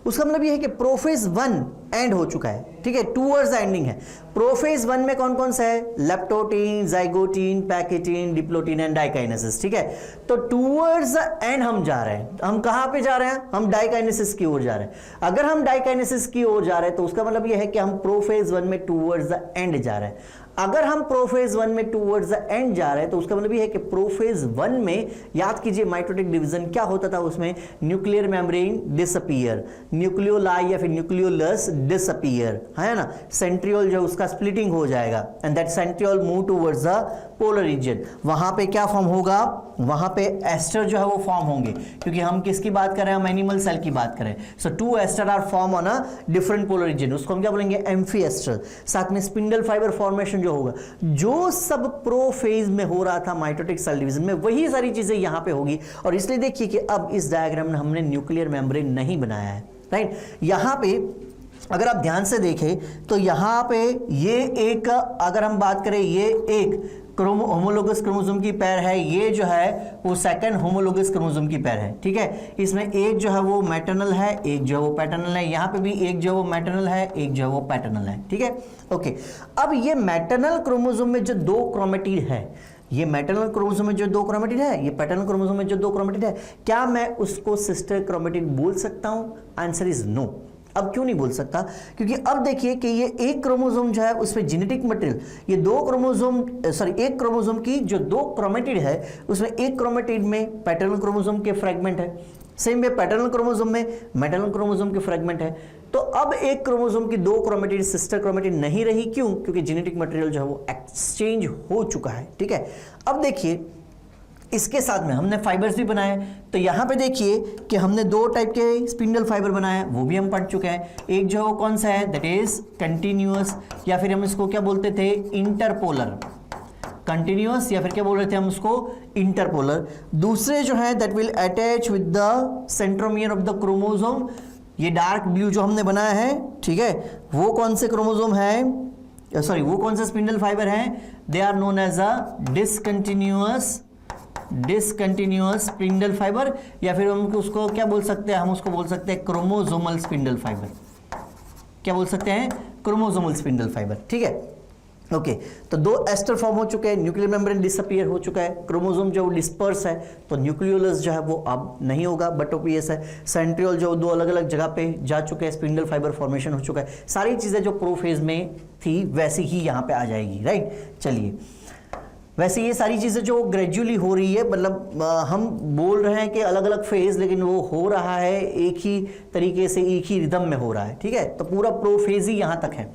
उसका मतलब ये है कि प्रोफेज 1 एंड हो चुका है, ठीक है, टूवर्ड्स द एंडिंग है। प्रोफेज 1 में कौन कौन सा है, leptotene, zygotene, pachytene, diplotene and diakinesis, ठीक है। तो टूवर्ड्स द एंड हम जा रहे हैं, हम कहां पे जा रहे हैं, हम डाइकाइनेसिस की ओर जा रहे हैं। अगर हम डाइकाइनेसिस की ओर जा रहे हैं तो उसका मतलब ये है कि हम प्रोफेज 1 में टूवर्ड्स द एंड जा रहे हैं। अगर हम प्रोफेज 1 में टूवर्ड्स द एंड जा रहे हैं तो उसका मतलब ये है कि प्रोफेज 1 में, याद कीजिए माइटोटिक डिवीजन क्या होता था, उसमें न्यूक्लियर मेम्ब्रेन डिसअपीयर, न्यूक्लियोलाई या फिर न्यूक्लियोलस डिसअपीयर, है ना, सेंट्रियोल जो उसका स्प्लिटिंग हो जाएगा and that centriole move towards the polar region. वहां पे क्या फॉर्म होगा, वहां पे एस्टर जो है वो फॉर्म होंगे, क्योंकि हम किसकी बात कर रहे हैं, हम एनिमल सेल की बात करें। So 2 aster are form on a different polar region, उसको हम क्या बोलेंगे, एम्फी एस्टर। साथ में स्पिंडल फाइबर फॉर्मेशन जो होगा, जो सब प्रोफेज में हो रहा था माइटोटिक सेल डिवीजन में, वही सारी चीजें यहां पे होगी। और इसलिए देखिए कि अब इस डायग्राम में हमने न्यूक्लियर मेम्ब्रेन नहीं बनाया है, राइट। यहां पे अगर आप ध्यान से देखें तो यहां पे ये एक, अगर हम बात करें ये एक होमोलोगस क्रोमोसोम की पैर है, ये जो है वो सेकंड होमोलोगस क्रोमोसोम की पैर है, ठीक है। इसमें एक जो है वो मैटरनल है, एक जो है वो पैटर्नल है, यहाँ पे भी एक जो है वो मैटरनल है, एक जो है वो पैटर्नल है, ठीक है, ओके। अब ये मैटरनल क्रोमोसोम में जो 2 क्रोमेटिड है, ये मैटरनल क्रोमोसोम में जो 2 क्रोमेटिड है, ये पैटर्नल क्रोमोसोम में जो 2 क्रोमेटिड है, क्या मैं उसको सिस्टर क्रोमेटिड बोल सकता हूं, आंसर इज नो। अब क्यों नहीं बोल सकता, क्योंकि अब देखिए कि ये एक क्रोमोसोम जो है उसमें जेनेटिक मटेरियल, ये 2 क्रोमोसोम, सॉरी एक क्रोमोसोम की जो 2 क्रोमेटिड है उसमें एक क्रोमेटिड में पैटर्नल क्रोमोसोम के फ्रेगमेंट है, सेम वे पैटर्नल क्रोमोसोम में मैटरनल क्रोमोसोम के फ्रेगमेंट है। तो अब एक क्रोमोसोम की 2 क्रोमेटिड सिस्टर क्रोमेटिड नहीं रही, क्यों, क्योंकि जेनेटिक मटेरियल जो है वो एक्सचेंज हो चुका है, ठीक है। अब देखिए इसके साथ में हमने फाइबर्स भी बनाए, तो यहां पे देखिए कि हमने 2 टाइप के स्पिंडल फाइबर बनाए हैं, वो भी हम पढ़ चुके हैं। एक जो है कौन सा है, दैट इज कंटिन्यूअस, या फिर हम इसको क्या बोलते थे, इंटरपोलर, कंटिन्यूअस, या फिर क्या बोल रहे थे हम उसको, इंटरपोलर। दूसरे जो है that will attach with the centromere of the chromosome, ये डार्क ब्लू जो हमने बनाया है, ठीक है, वो कौन से क्रोमोसोम है, सॉरी वो कौन से स्पिंडल फाइबर हैं, they are known as a discontinuous spindle fibre, या फिर हम उसको क्या बोल सकते हैं, हम उसको बोल सकते हैं क्रोमोसोमल स्पिंडल फाइबर। क्या बोल सकते हैं, क्रोमोसोमल स्पिंडल फाइबर, ठीक है, ओके। तो 2 एस्टर फॉर्म हो चुके हैं, न्यूक्लियर मेम्ब्रेन डिसअपीयर हो चुका है, क्रोमोसोम जो डिस्पर्स है, तो न्यूक्लियोलस जो है वो अब नहीं होगा, बटोपीएस है, सेंट्रियोल जो 2 अलग अलग जगह पे जा चुके हैं, स्पिंडल फाइबर फॉर्मेशन हो चुका है, सारी चीजें जो प्रोफेज में थी वैसी ही यहाँ पे आ जाएगी, राइट। चलिए वैसे ये सारी चीज़ें जो ग्रेजुअली हो रही है, मतलब हम बोल रहे हैं कि अलग अलग फेज, लेकिन वो हो रहा है एक ही तरीके से, एक ही रिदम में हो रहा है, ठीक है। तो पूरा प्रोफेज ही यहाँ तक है।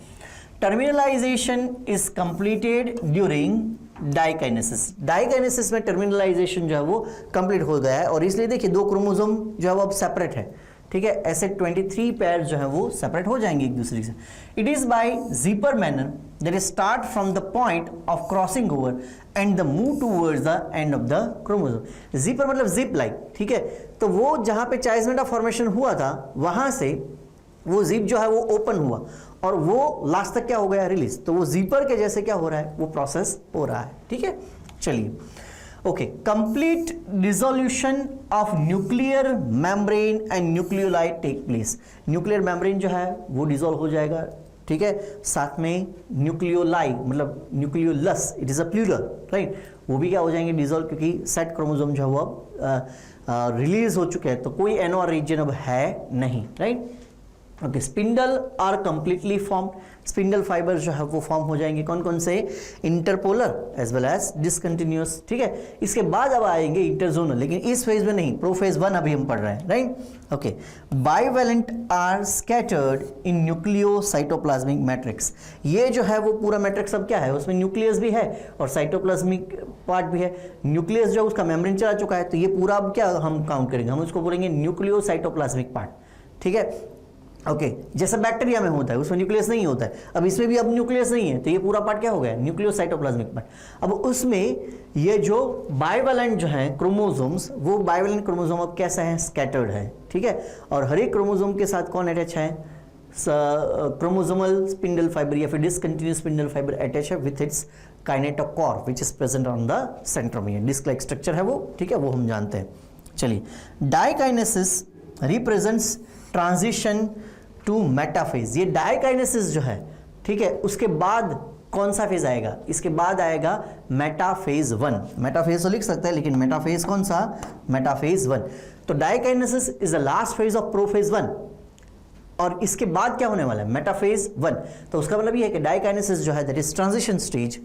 Terminalisation is completed during diakinesis. Diakinesis में टर्मिनलाइजेशन जो है वो कंप्लीट हो गया है, और इसलिए देखिए 2 क्रोमोसोम जो है वो अब सेपरेट है, ठीक है। ऐसे 23 पेयर जो है वो सेपरेट हो जाएंगे एक दूसरे से। It is by zipper manner that start from the point of crossing over and the move towards the end of the chromosome. Zipper मतलब जिप लाइक, ठीक है। तो वो जहां पे चाइसमेटा फॉर्मेशन हुआ था, वहां से वो जिप जो है वो ओपन हुआ और वो लास्ट तक क्या हो गया, रिलीज। तो वो जीपर के जैसे क्या हो रहा है, वो प्रोसेस हो रहा है, ठीक है। चलिए, okay. Complete dissolution of nuclear membrane and nucleoli take place. Nuclear membrane जो है वो डिसॉल्व हो जाएगा, ठीक है। साथ में न्यूक्लियोलाई मतलब nucleolus, it is a plural, right, वो भी क्या हो जाएंगे, डिसॉल्व, क्योंकि सेट क्रोमोसोम जो है वो रिलीज हो चुके हैं, तो कोई एनओआर रीजन अब है नहीं, right. Okay, spindle are completely form. Spindle fibre जो है वो फॉर्म हो जाएंगे, कौन कौन से, interpolar as well as discontinuous, ठीक है। इसके बाद अब आएंगे इंटरजोनल, लेकिन इस फेज में नहीं, प्रोफेज 1 अभी हम पढ़ रहे हैं, right. Okay, bivalent are scattered in nucleocytoplasmic matrix. ये जो है वो पूरा मैट्रिक्स अब क्या है, उसमें न्यूक्लियस भी है और साइटोप्लाज्मिक पार्ट भी है। न्यूक्लियस जो उसका मेम्ब्रेन चला चुका है, तो ये पूरा अब क्या हम काउंट करेंगे, हम उसको बोलेंगे न्यूक्लियोसाइटोप्लाज्मिक पार्ट, ठीक है। ओके, जैसा बैक्टीरिया में होता है उसमें न्यूक्लियस नहीं होता है, अब इसमें भी अब न्यूक्लियस नहीं है, तो ये पूरा पार्ट क्या हो गया, न्यूक्लियोसाइटोप्लाज्मिक पार्ट। अब उसमें ये जो बाइवेलेंट जो है क्रोमोसोम्स, वो बाइवेलेंट क्रोमोसोम अब कैसा है, स्कैटर्ड है, ठीक है। और हर एक क्रोमोसोम के साथ कौन अटैच है, क्रोमोसोमल स्पिंडल फाइबर या फिर डिसकंटिन्यूअस स्पिंडल फाइबर अटैच है with its kinetochore which is present on the centromere. Disc like structure है वो, ठीक है, वो हम जानते हैं। चलिए, diakinesis represents transition to metaphase. ये डाइकाइनेसिस जो है, ठीक है, उसके बाद कौन सा फेज आएगा, इसके बाद आएगा मेटाफेज 1। मेटाफेज तो लिख सकते हैं, लेकिन मेटाफेज कौन सा, मेटाफेज 1। तो diakinesis is the last phase of prophase 1, और इसके बाद क्या होने वाला है, मेटाफेज 1। तो उसका मतलब ये है कि डाइकाइनेसिस जो है that is transition stage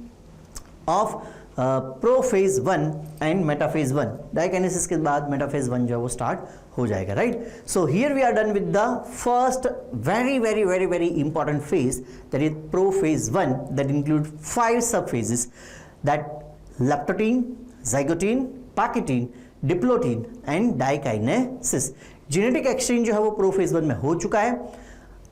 of prophase 1 and metaphase 1। Diakinesis के बाद मेटाफेज 1 जो है वो स्टार्ट हो जाएगा, right. So here we are done with the first very important phase that is prophase 1 that include 5 sub phases, that leptotene, zygotene, pachytene, diplotene and diakinesis. Genetic exchange जो है वो प्रोफेज 1 में हो चुका है।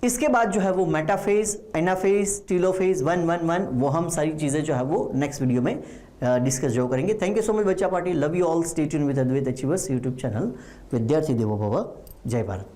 इसके बाद जो है वो मेटाफेज, एनाफेज, टीलोफेज 1, 1, 1, वो हम सारी चीजें जो है वो नेक्स्ट वीडियो में डिस्कस जो करेंगे। थैंक यू सो मच बच्चा party, love you all, stay tune with Advait achievers YouTube channel. विद्यार्थी देवो भव, जय भारत।